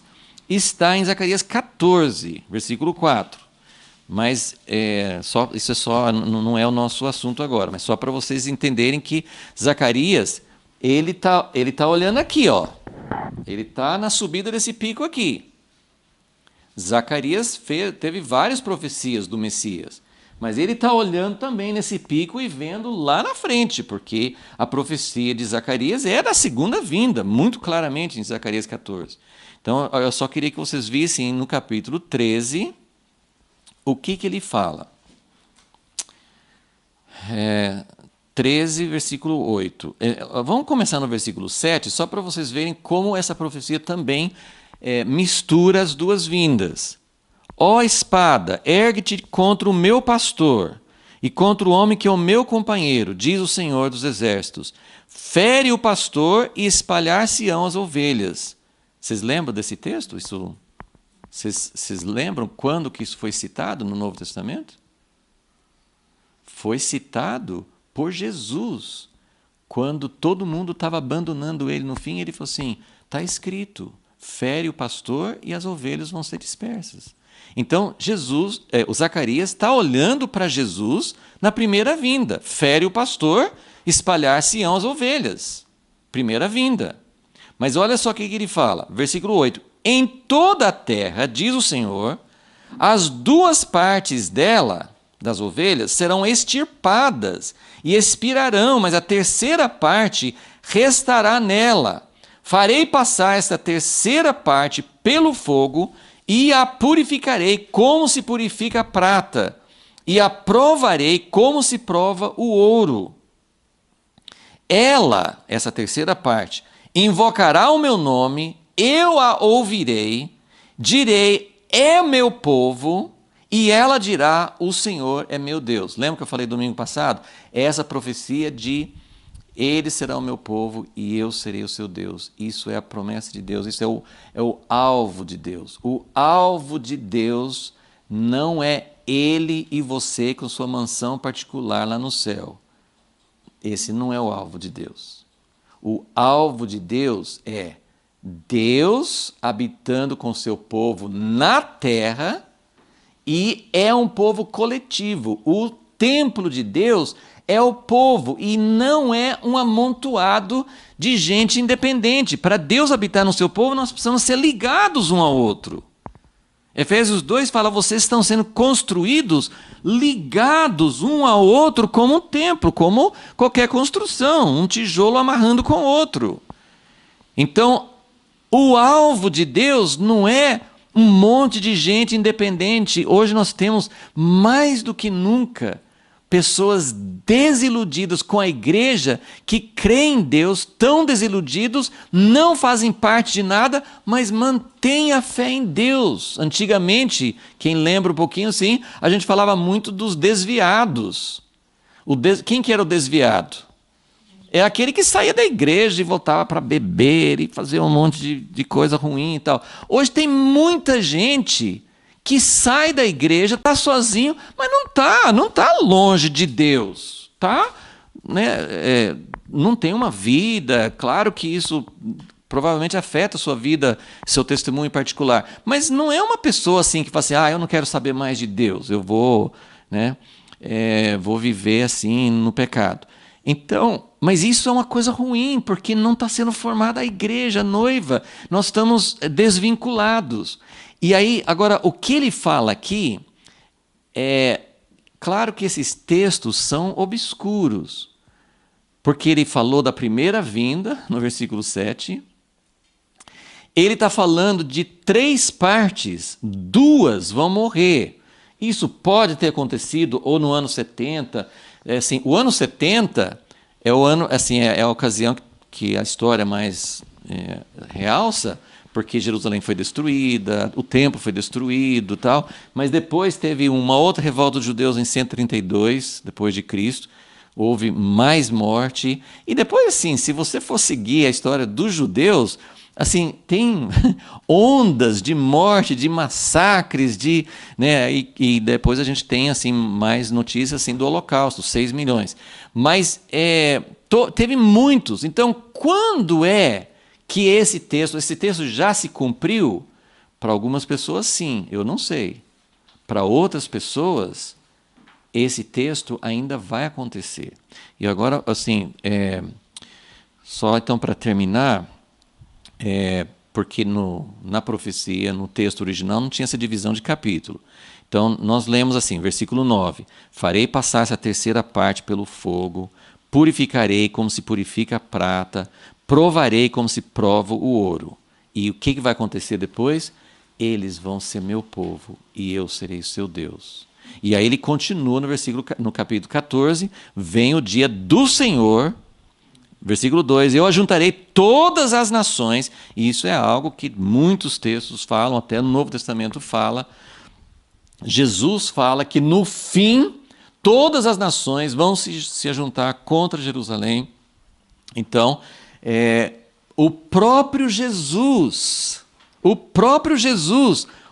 está em Zacarias 14, versículo 4. Mas isso não é o nosso assunto agora, mas só para vocês entenderem que Zacarias ele tá olhando aqui, ó. Ele está na subida desse pico aqui. Zacarias teve várias profecias do Messias. Mas ele está olhando também nesse pico e vendo lá na frente, porque a profecia de Zacarias é da segunda vinda, muito claramente em Zacarias 14. Então, eu só queria que vocês vissem no capítulo 13 o que ele fala. 13, versículo 8. Vamos começar no versículo 7, só para vocês verem como essa profecia também mistura as duas vindas. Ó espada, ergue-te contra o meu pastor e contra o homem que é o meu companheiro, diz o Senhor dos Exércitos. Fere o pastor e espalhar-se-ão as ovelhas. Vocês lembram desse texto? Vocês lembram quando que isso foi citado no Novo Testamento? Foi citado por Jesus. Quando todo mundo estava abandonando ele no fim, ele falou assim, está escrito, fere o pastor e as ovelhas vão ser dispersas. Então, o Zacarias está olhando para Jesus na primeira vinda. Fere o pastor, espalhar-se-ão as ovelhas. Primeira vinda. Mas olha só o que ele fala. Versículo 8. Em toda a terra, diz o Senhor, as 2 partes dela, das ovelhas, serão extirpadas e expirarão, mas a terceira parte restará nela. Farei passar esta terceira parte pelo fogo e a purificarei como se purifica a prata, e a provarei como se prova o ouro. Ela, essa terceira parte, invocará o meu nome, eu a ouvirei, Direi, é meu povo, e ela dirá, o Senhor é meu Deus. Lembra que eu falei domingo passado? Essa profecia de ele será o meu povo e eu serei o seu Deus. Isso é a promessa de Deus, isso é o alvo de Deus. O alvo de Deus não é ele e você com sua mansão particular lá no céu. Esse não é o alvo de Deus. O alvo de Deus é Deus habitando com seu povo na terra, e é um povo coletivo. O templo de Deus é o povo e não é um amontoado de gente independente. Para Deus habitar no seu povo, nós precisamos ser ligados um ao outro. Efésios 2 fala, vocês estão sendo construídos ligados um ao outro como um templo, como qualquer construção, um tijolo amarrando com o outro. Então, o alvo de Deus não é um monte de gente independente. Hoje nós temos, mais do que nunca, pessoas desiludidas com a igreja, que creem em Deus, tão desiludidos, não fazem parte de nada, mas mantêm a fé em Deus. Antigamente, quem lembra um pouquinho assim, a gente falava muito dos desviados. Quem que era o desviado? É aquele que saía da igreja e voltava para beber e fazer um monte de coisa ruim e tal. Hoje tem muita gente que sai da igreja, está sozinho, mas não tá longe de Deus, tá? Né? Não tem uma vida. Claro que isso provavelmente afeta a sua vida, seu testemunho em particular, mas não é uma pessoa assim que fala assim, eu não quero saber mais de Deus, eu vou, né, vou viver assim no pecado. Então, mas isso é uma coisa ruim, porque não está sendo formada a igreja, a noiva. Nós estamos desvinculados. E aí, agora, o que ele fala aqui claro que esses textos são obscuros, porque ele falou da primeira vinda, no versículo 7. Ele está falando de 3 partes, 2 vão morrer. Isso pode ter acontecido ou no ano 70. Assim, o ano 70 é o ano, assim, é a ocasião que a história mais realça, porque Jerusalém foi destruída, o templo foi destruído, tal. Mas depois teve uma outra revolta dos judeus em 132 depois de Cristo. Houve mais morte. E depois, assim, se você for seguir a história dos judeus, assim, tem ondas de morte, de massacres, né, e depois a gente tem assim mais notícias assim do Holocausto, 6 milhões. Mas teve muitos. Então, quando é que esse texto já se cumpriu? Para algumas pessoas, sim, eu não sei. Para outras pessoas, esse texto ainda vai acontecer. E agora, assim, só então para terminar, porque na profecia, no texto original, não tinha essa divisão de capítulo. Então, nós lemos assim, versículo 9: farei passar essa terceira parte pelo fogo, purificarei como se purifica a prata, provarei como se prova o ouro. E o que vai acontecer depois? Eles vão ser meu povo e eu serei seu Deus. E aí ele continua no capítulo 14, vem o dia do Senhor. Versículo 2, eu ajuntarei todas as nações, e isso é algo que muitos textos falam, até no Novo Testamento fala. Jesus fala que no fim, todas as nações vão se ajuntar contra Jerusalém. Então, o próprio Jesus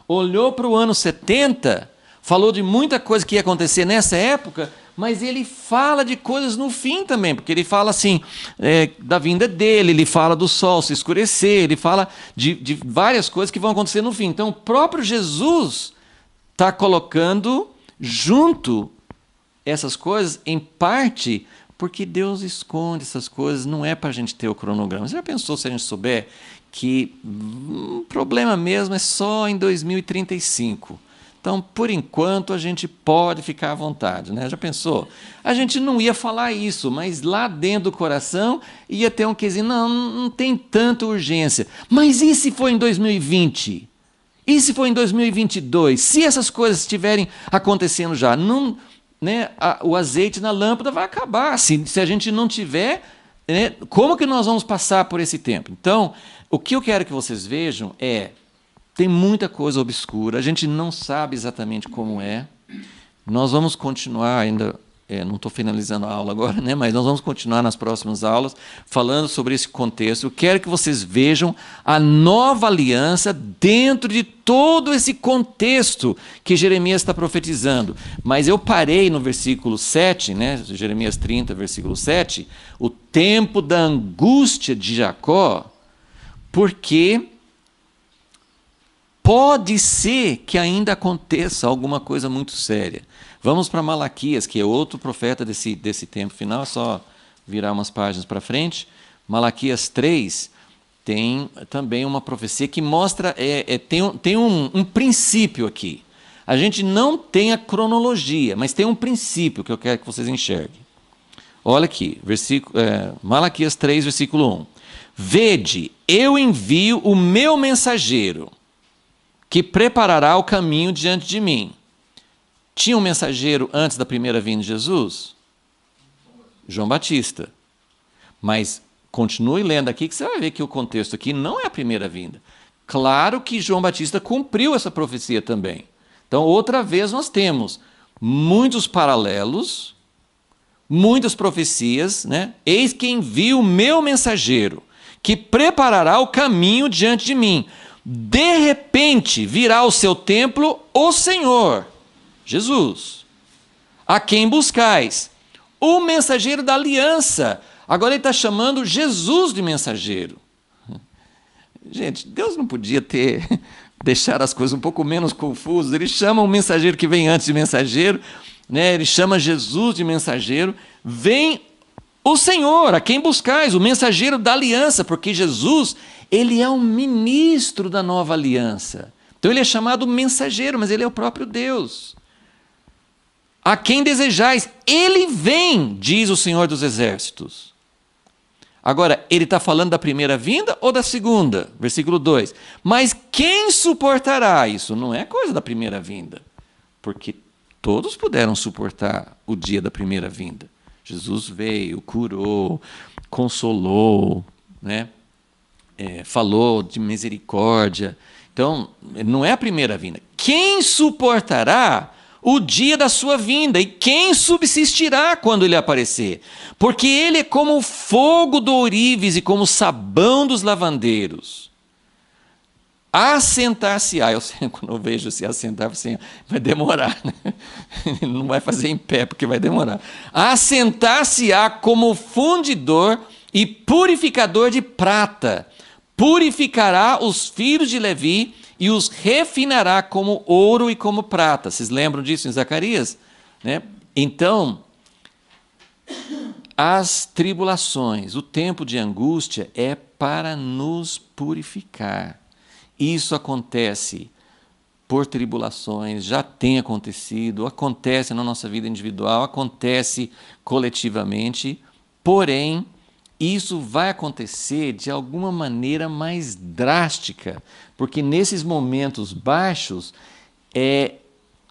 olhou para o ano 70, falou de muita coisa que ia acontecer nessa época, mas ele fala de coisas no fim também, porque ele fala assim, da vinda dele, ele fala do sol se escurecer, ele fala de várias coisas que vão acontecer no fim. Então, o próprio Jesus está colocando junto essas coisas, em parte, porque Deus esconde essas coisas, não é para a gente ter o cronograma. Você já pensou se a gente souber que o problema mesmo é só em 2035? Então, por enquanto, a gente pode ficar à vontade, né? Já pensou? A gente não ia falar isso, mas lá dentro do coração ia ter um quesinho, não tem tanta urgência. Mas e se for em 2020? E se for em 2022? Se essas coisas estiverem acontecendo já, não, né, o azeite na lâmpada vai acabar. Se a gente não tiver, como que nós vamos passar por esse tempo? Então, o que eu quero que vocês vejam é Tem muita coisa obscura, a gente não sabe exatamente como é. Nós vamos continuar ainda, não estou finalizando a aula agora, né? Mas nós vamos continuar nas próximas aulas falando sobre esse contexto. Eu quero que vocês vejam a nova aliança dentro de todo esse contexto que Jeremias está profetizando. Mas eu parei no versículo 7, né? Jeremias 30, versículo 7, o tempo da angústia de Jacó, porque pode ser que ainda aconteça alguma coisa muito séria. Vamos para Malaquias, que é outro profeta desse tempo final, é só virar umas páginas para frente. Malaquias 3 tem também uma profecia que mostra, tem um princípio aqui. A gente não tem a cronologia, mas tem um princípio que eu quero que vocês enxerguem. Olha aqui, Malaquias 3, versículo 1. Vede, eu envio o meu mensageiro, que preparará o caminho diante de mim. Tinha um mensageiro antes da primeira vinda de Jesus? João Batista. Mas continue lendo aqui que você vai ver que o contexto aqui não é a primeira vinda. Claro que João Batista cumpriu essa profecia também. Então, outra vez nós temos muitos paralelos, muitas profecias, né? Eis que envio o meu mensageiro, que preparará o caminho diante de mim. De repente virá ao seu templo o Senhor, Jesus, a quem buscais, o mensageiro da aliança. Agora ele está chamando Jesus de mensageiro. Gente, Deus não podia deixar as coisas um pouco menos confusas. Ele chama um mensageiro que vem antes de mensageiro, né? Ele chama Jesus de mensageiro. Vem o Senhor, a quem buscais, o mensageiro da aliança, porque Jesus, ele é um ministro da nova aliança. Então ele é chamado mensageiro, mas ele é o próprio Deus. A quem desejais, ele vem, diz o Senhor dos Exércitos. Agora, ele está falando da primeira vinda ou da segunda? Versículo 2. Mas quem suportará? Isso não é coisa da primeira vinda, porque todos puderam suportar o dia da primeira vinda. Jesus veio, curou, consolou, né? Falou de misericórdia. Então, não é a primeira vinda. Quem suportará o dia da sua vinda? E quem subsistirá quando ele aparecer? Porque ele é como o fogo do ourives e como o sabão dos lavandeiros. Assentar-se-á. Eu sei, quando eu vejo se assentar, assim, vai demorar, né? Não vai fazer em pé, porque vai demorar. Assentar-se-á como fundidor e purificador de prata. Purificará os filhos de Levi e os refinará como ouro e como prata. Vocês lembram disso em Zacarias? Né? Então, as tribulações, o tempo de angústia é para nos purificar. Isso acontece por tribulações, já tem acontecido, acontece na nossa vida individual, acontece coletivamente, porém, isso vai acontecer de alguma maneira mais drástica, porque nesses momentos baixos,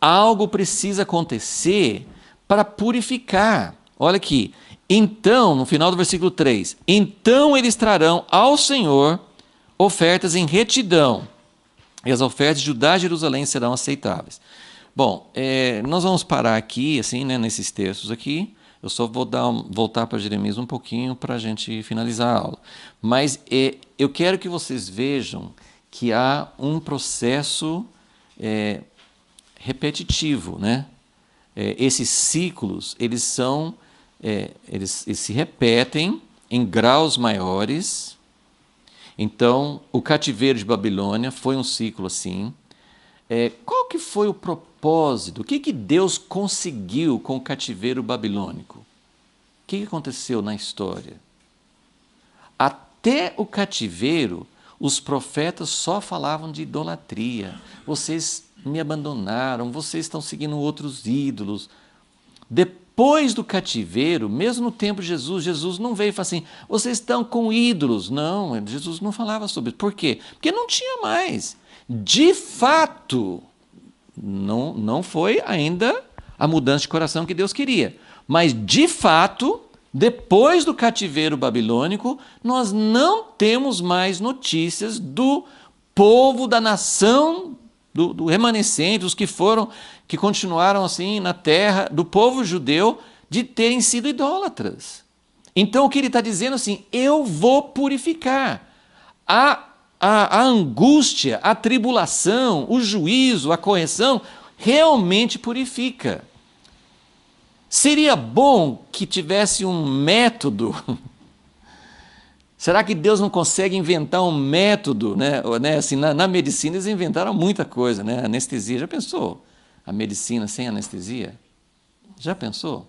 algo precisa acontecer para purificar. Olha aqui, então, no final do versículo 3, então eles trarão ao Senhor ofertas em retidão, e as ofertas de Judá e Jerusalém serão aceitáveis. Bom, nós vamos parar aqui, assim, né, nesses textos aqui. Eu só vou voltar para Jeremias um pouquinho para a gente finalizar a aula. Mas eu quero que vocês vejam que há um processo repetitivo, né? Esses ciclos, eles se repetem em graus maiores. Então, o cativeiro de Babilônia foi um ciclo assim. Qual que foi o propósito? O que Deus conseguiu com o cativeiro babilônico? O que aconteceu na história? Até o cativeiro, os profetas só falavam de idolatria. Vocês me abandonaram, vocês estão seguindo outros ídolos. Depois do cativeiro, mesmo no tempo de Jesus, Jesus não veio e falou assim, vocês estão com ídolos. Não, Jesus não falava sobre isso. Por quê? Porque não tinha mais. De fato, não foi ainda a mudança de coração que Deus queria. Mas, de fato, depois do cativeiro babilônico, nós não temos mais notícias do povo da nação do remanescente, os que continuaram assim na terra, do povo judeu, de terem sido idólatras. Então o que ele está dizendo assim, eu vou purificar. A angústia, a tribulação, o juízo, a correção, realmente purifica. Seria bom que tivesse um método. Será que Deus não consegue inventar um método? Né? Assim, na medicina eles inventaram muita coisa. Né? Anestesia, já pensou? A medicina sem anestesia? Já pensou?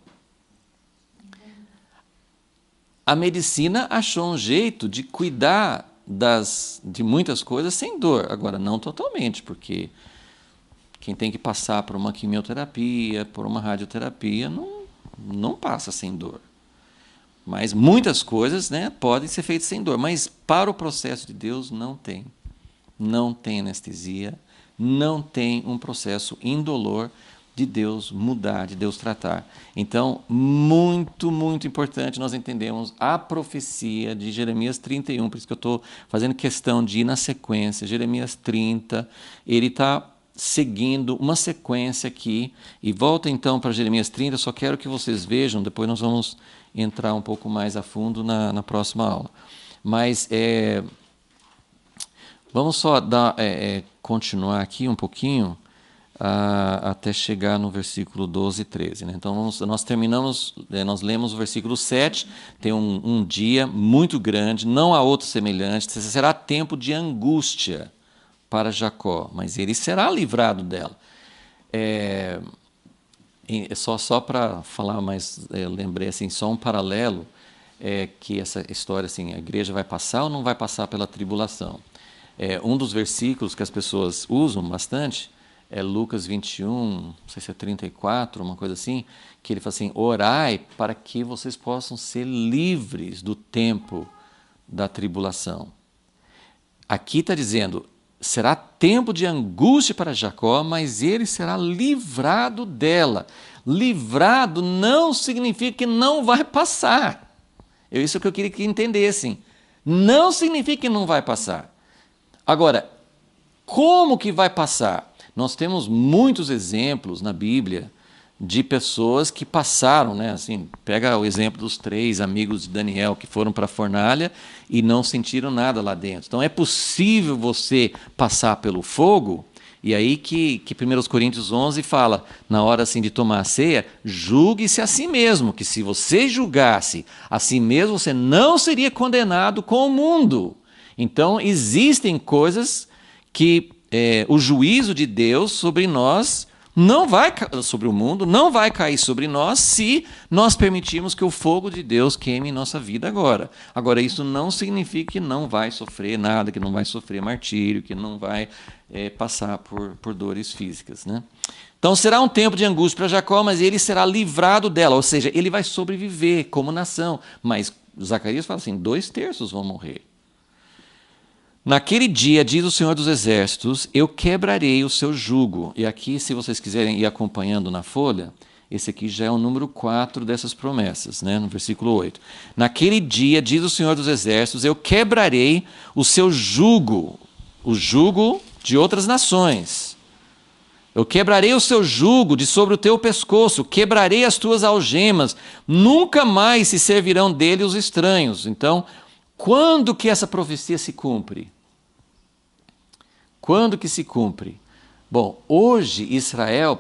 A medicina achou um jeito de cuidar de muitas coisas sem dor. Agora, não totalmente, porque quem tem que passar por uma quimioterapia, por uma radioterapia, não passa sem dor. Mas muitas coisas, né, podem ser feitas sem dor. Mas para o processo de Deus não tem. Não tem anestesia, não tem um processo indolor de Deus mudar, de Deus tratar. Então, muito, muito importante nós entendemos a profecia de Jeremias 31, por isso que eu estou fazendo questão de ir na sequência. Jeremias 30, ele está seguindo uma sequência aqui, e volta então para Jeremias 30, eu só quero que vocês vejam, depois nós vamos entrar um pouco mais a fundo na próxima aula. Mas vamos só continuar aqui um pouquinho, até chegar no versículo 12 e 13. Né? Então nós terminamos, nós lemos o versículo 7, tem um dia muito grande, não há outro semelhante, será tempo de angústia para Jacó, mas ele será livrado dela. Só para falar, mas eu lembrei assim, só um paralelo, que essa história, assim, a igreja vai passar ou não vai passar pela tribulação? Um dos versículos que as pessoas usam bastante é Lucas 21, não sei se é 34, uma coisa assim, que ele fala assim, orai para que vocês possam ser livres do tempo da tribulação. Aqui está dizendo, será tempo de angústia para Jacó, mas ele será livrado dela. Livrado não significa que não vai passar. Isso que eu queria que entendessem. Não significa que não vai passar. Agora, como que vai passar? Nós temos muitos exemplos na Bíblia de pessoas que passaram, né? Assim, pega o exemplo dos 3 amigos de Daniel que foram para a fornalha e não sentiram nada lá dentro. Então é possível você passar pelo fogo, e aí que 1 Coríntios 11 fala, na hora assim de tomar a ceia, julgue-se a si mesmo, que se você julgasse a si mesmo, você não seria condenado com o mundo. Então existem coisas que o juízo de Deus sobre nós não vai, sobre o mundo, não vai cair sobre nós se nós permitirmos que o fogo de Deus queime em nossa vida agora. Agora, isso não significa que não vai sofrer nada, que não vai sofrer martírio, que não vai passar por dores físicas. Né? Então, será um tempo de angústia para Jacó, mas ele será livrado dela, ou seja, ele vai sobreviver como nação. Mas Zacarias fala assim, 2/3 vão morrer. Naquele dia, diz o Senhor dos Exércitos, eu quebrarei o seu jugo. E aqui, se vocês quiserem ir acompanhando na folha, esse aqui já é o número 4 dessas promessas, né? No versículo 8. Naquele dia, diz o Senhor dos Exércitos, eu quebrarei o seu jugo, o jugo de outras nações. Eu quebrarei o seu jugo de sobre o teu pescoço, quebrarei as tuas algemas, nunca mais se servirão dele os estranhos. Então, quando que essa profecia se cumpre? Quando que se cumpre? Bom, hoje Israel,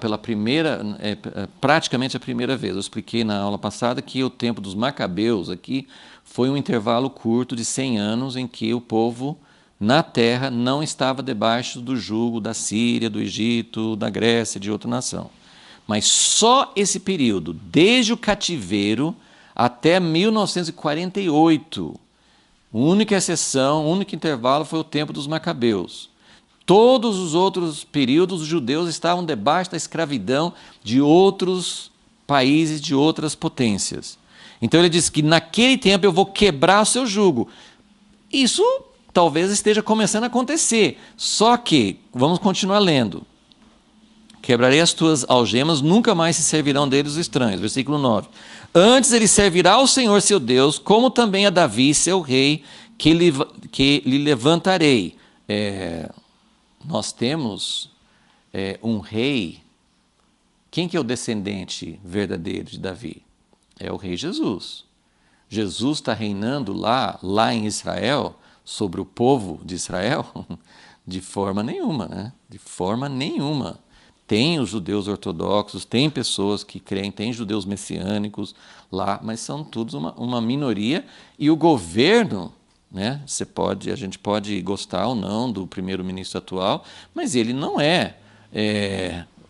praticamente a primeira vez, eu expliquei na aula passada que o tempo dos Macabeus aqui foi um intervalo curto de 100 anos em que o povo na terra não estava debaixo do jugo da Síria, do Egito, da Grécia, de outra nação. Mas só esse período, desde o cativeiro até 1948, a única exceção, o único intervalo foi o tempo dos Macabeus. Todos os outros períodos, os judeus estavam debaixo da escravidão de outros países, de outras potências. Então ele diz que naquele tempo eu vou quebrar o seu jugo. Isso talvez esteja começando a acontecer. Só que, vamos continuar lendo. Quebrarei as tuas algemas, nunca mais se servirão deles os estranhos. Versículo 9. Antes ele servirá ao Senhor seu Deus, como também a Davi, seu rei, que lhe levantarei. nós temos um rei. Quem que é o descendente verdadeiro de Davi? É o rei Jesus. Jesus está reinando lá em Israel, sobre o povo de Israel? De forma nenhuma, né? De forma nenhuma. Tem os judeus ortodoxos, tem pessoas que creem, tem judeus messiânicos lá, mas são todos uma minoria. E o governo, né? A gente pode gostar ou não do primeiro-ministro atual, mas ele não é,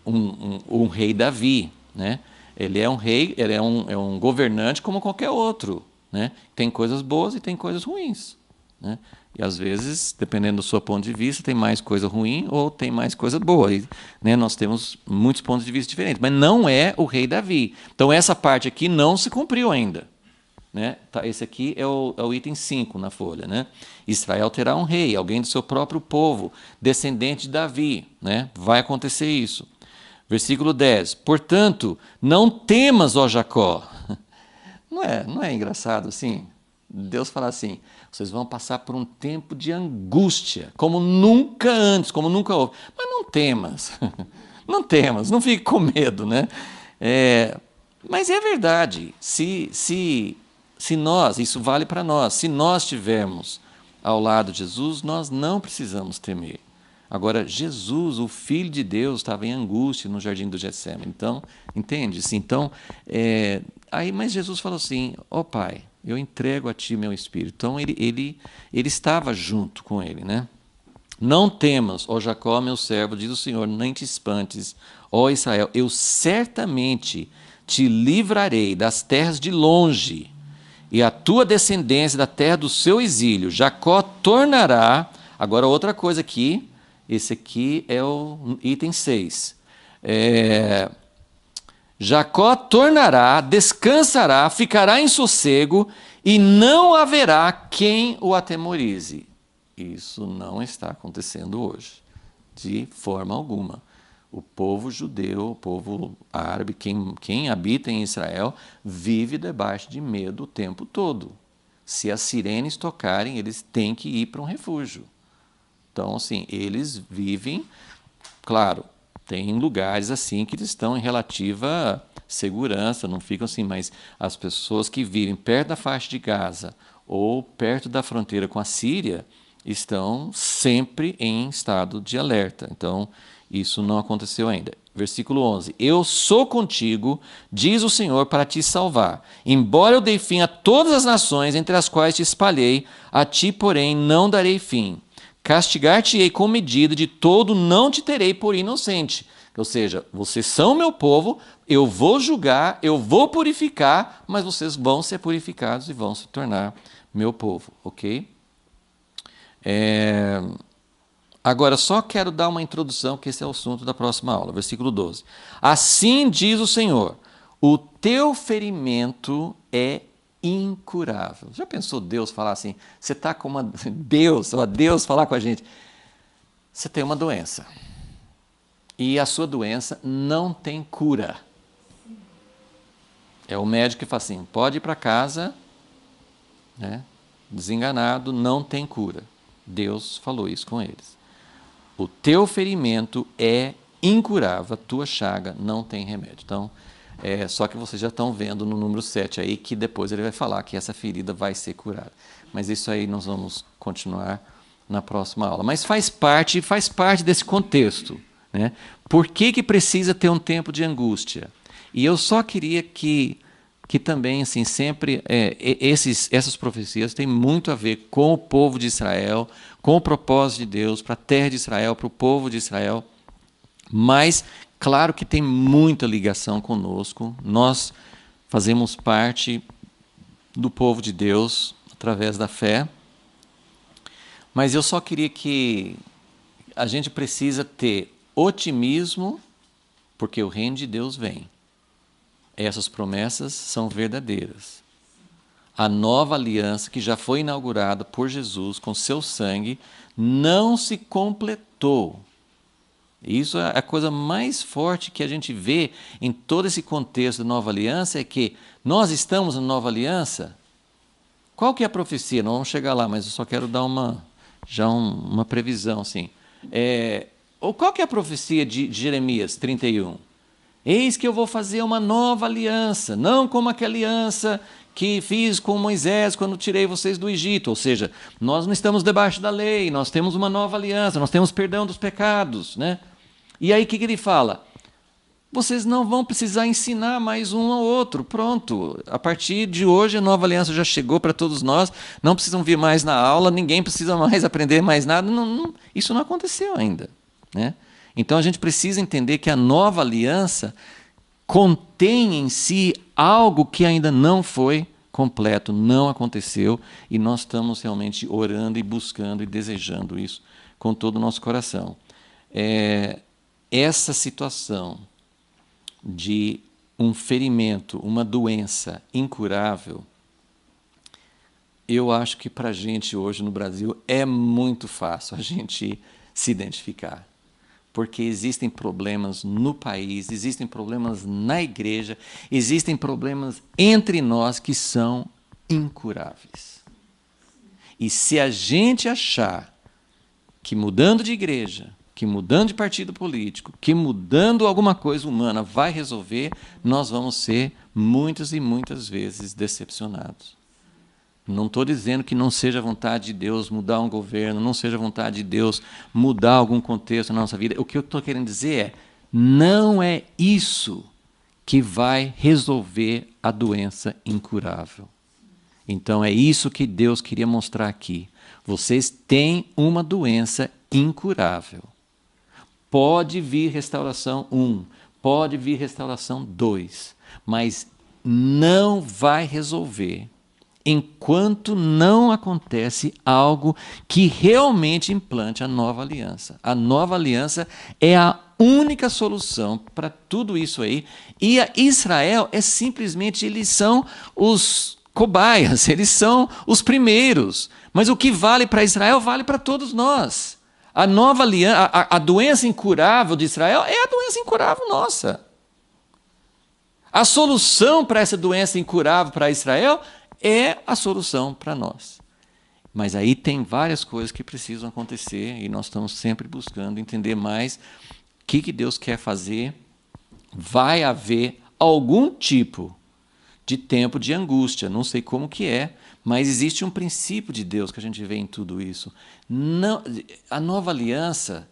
um rei Davi, né? Ele é um rei, ele é um governante como qualquer outro, né? Tem coisas boas e tem coisas ruins, né? E às vezes, dependendo do seu ponto de vista, tem mais coisa ruim ou tem mais coisa boa. E, né, nós temos muitos pontos de vista diferentes, mas não é o rei Davi. Então essa parte aqui não se cumpriu ainda, né? Tá, esse aqui é o item 5 na folha, né? Israel terá um rei, alguém do seu próprio povo, descendente de Davi, né? Vai acontecer isso. Versículo 10. Portanto, não temas, ó Jacó. Não é engraçado assim? Deus fala assim: vocês vão passar por um tempo de angústia, como nunca antes, como nunca houve. Mas não temas, não temas, não fique com medo, né? Mas é verdade. Se nós, isso vale para nós, se nós estivermos ao lado de Jesus, nós não precisamos temer. Agora, Jesus, o Filho de Deus, estava em angústia no jardim do Getsemane. Então, entende-se? Então, mas Jesus falou assim: ó Pai, eu entrego a Ti meu Espírito. Então, ele estava junto com ele, né? Não temas, ó Jacó, meu servo, diz o Senhor, nem te espantes, ó Israel, eu certamente te livrarei das terras de longe e a tua descendência da terra do seu exílio. Jacó tornará, agora outra coisa aqui, esse aqui é o item 6. Jacó tornará, descansará, ficará em sossego e não haverá quem o atemorize. Isso não está acontecendo hoje, de forma alguma. O povo judeu, o povo árabe, quem habita em Israel, vive debaixo de medo o tempo todo. Se as sirenes tocarem, eles têm que ir para um refúgio. Então, assim, eles vivem, claro, tem lugares assim que eles estão em relativa segurança, não ficam assim, mas as pessoas que vivem perto da faixa de Gaza ou perto da fronteira com a Síria estão sempre em estado de alerta. Então, isso não aconteceu ainda. Versículo 11. Eu sou contigo, diz o Senhor, para te salvar. Embora eu dei fim a todas as nações entre as quais te espalhei, a ti, porém, não darei fim. Castigar-te-ei com medida, de todo não te terei por inocente. Ou seja, vocês são meu povo, eu vou julgar, eu vou purificar, mas vocês vão ser purificados e vão se tornar meu povo, ok? Agora, só quero dar uma introdução, que esse é o assunto da próxima aula, versículo 12. Assim diz o Senhor, o teu ferimento é incurável. Já pensou Deus falar assim? Você está com uma... Deus falar com a gente. Você tem uma doença. E a sua doença não tem cura. É o médico que fala assim, pode ir para casa, né, desenganado, não tem cura. Deus falou isso com eles. O teu ferimento é incurável, a tua chaga não tem remédio. Então, só que vocês já estão vendo no número 7 aí que depois ele vai falar que essa ferida vai ser curada. Mas isso aí nós vamos continuar na próxima aula. Mas faz parte desse contexto, né? Por que precisa ter um tempo de angústia? E eu só queria que também, assim, sempre essas profecias têm muito a ver com o povo de Israel, com o propósito de Deus, para a terra de Israel, para o povo de Israel. Mas, claro que tem muita ligação conosco. Nós fazemos parte do povo de Deus através da fé. Mas eu só queria que a gente precisa ter otimismo, porque o reino de Deus vem. Essas promessas são verdadeiras. A nova aliança que já foi inaugurada por Jesus com seu sangue não se completou. Isso é a coisa mais forte que a gente vê em todo esse contexto da nova aliança, é que nós estamos na nova aliança. Qual que é a profecia? Não vamos chegar lá, mas eu só quero dar uma previsão, assim. Qual que é a profecia de Jeremias 31? Eis que eu vou fazer uma nova aliança, não como aquela aliança que fiz com Moisés quando tirei vocês do Egito. Ou seja, nós não estamos debaixo da lei, nós temos uma nova aliança, nós temos perdão dos pecados, né? E aí o que ele fala? Vocês não vão precisar ensinar mais um ao outro, pronto. A partir de hoje a nova aliança já chegou para todos nós, não precisam vir mais na aula, ninguém precisa mais aprender mais nada. Isso não aconteceu ainda, né? Então a gente precisa entender que a nova aliança contém em si algo que ainda não foi completo, não aconteceu, e nós estamos realmente orando e buscando e desejando isso com todo o nosso coração. Essa situação de um ferimento, uma doença incurável, eu acho que para a gente hoje no Brasil é muito fácil a gente se identificar. Porque existem problemas no país, existem problemas na igreja, existem problemas entre nós que são incuráveis. E se a gente achar que mudando de igreja, que mudando de partido político, que mudando alguma coisa humana vai resolver, nós vamos ser muitas e muitas vezes decepcionados. Não estou dizendo que não seja vontade de Deus mudar um governo, não seja vontade de Deus mudar algum contexto na nossa vida. O que eu estou querendo dizer é, não é isso que vai resolver a doença incurável. Então é isso que Deus queria mostrar aqui. Vocês têm uma doença incurável. Pode vir restauração 1, pode vir restauração 2, mas não vai resolver enquanto não acontece algo que realmente implante a nova aliança. A nova aliança é a única solução para tudo isso aí. E a Israel simplesmente, eles são os cobaias, eles são os primeiros. Mas o que vale para Israel vale para todos nós. A nova aliança, a doença incurável de Israel é a doença incurável nossa. A solução para essa doença incurável para Israel é a solução para nós. Mas aí tem várias coisas que precisam acontecer e nós estamos sempre buscando entender mais o que Deus quer fazer. Vai haver algum tipo de tempo de angústia, não sei como que é, mas existe um princípio de Deus que a gente vê em tudo isso. Não, a nova aliança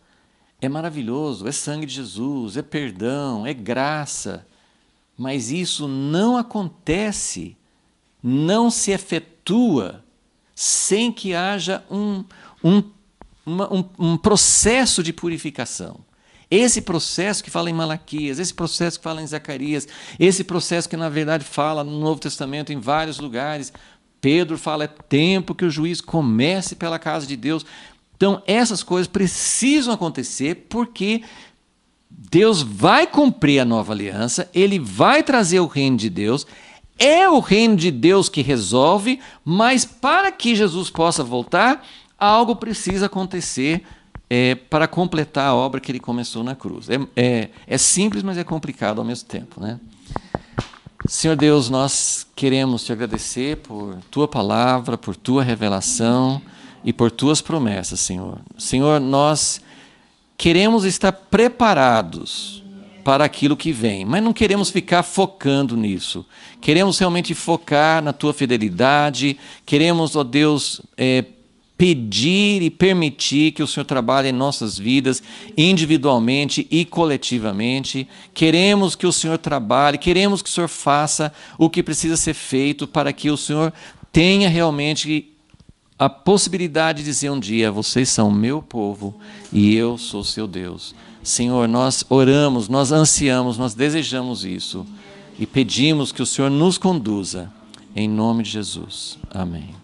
é maravilhoso, é sangue de Jesus, é perdão, é graça, mas isso não acontece, não se efetua sem que haja um processo de purificação. Esse processo que fala em Malaquias, esse processo que fala em Zacarias, esse processo que na verdade fala no Novo Testamento em vários lugares, Pedro fala, é tempo que o juízo comece pela casa de Deus. Então essas coisas precisam acontecer porque Deus vai cumprir a nova aliança, Ele vai trazer o reino de Deus, é o reino de Deus que resolve, mas para que Jesus possa voltar, algo precisa acontecer para completar a obra que Ele começou na cruz. É simples, mas é complicado ao mesmo tempo, né? Senhor Deus, nós queremos Te agradecer por Tua palavra, por Tua revelação e por Tuas promessas, Senhor. Senhor, nós queremos estar preparados para aquilo que vem, mas não queremos ficar focando nisso. Queremos realmente focar na Tua fidelidade, queremos, ó Deus, pedir e permitir que o Senhor trabalhe em nossas vidas, individualmente e coletivamente. Queremos que o Senhor trabalhe, queremos que o Senhor faça o que precisa ser feito para que o Senhor tenha realmente a possibilidade de dizer um dia, vocês são meu povo e eu sou seu Deus. Senhor, nós oramos, nós ansiamos, nós desejamos isso e pedimos que o Senhor nos conduza. Em nome de Jesus. Amém.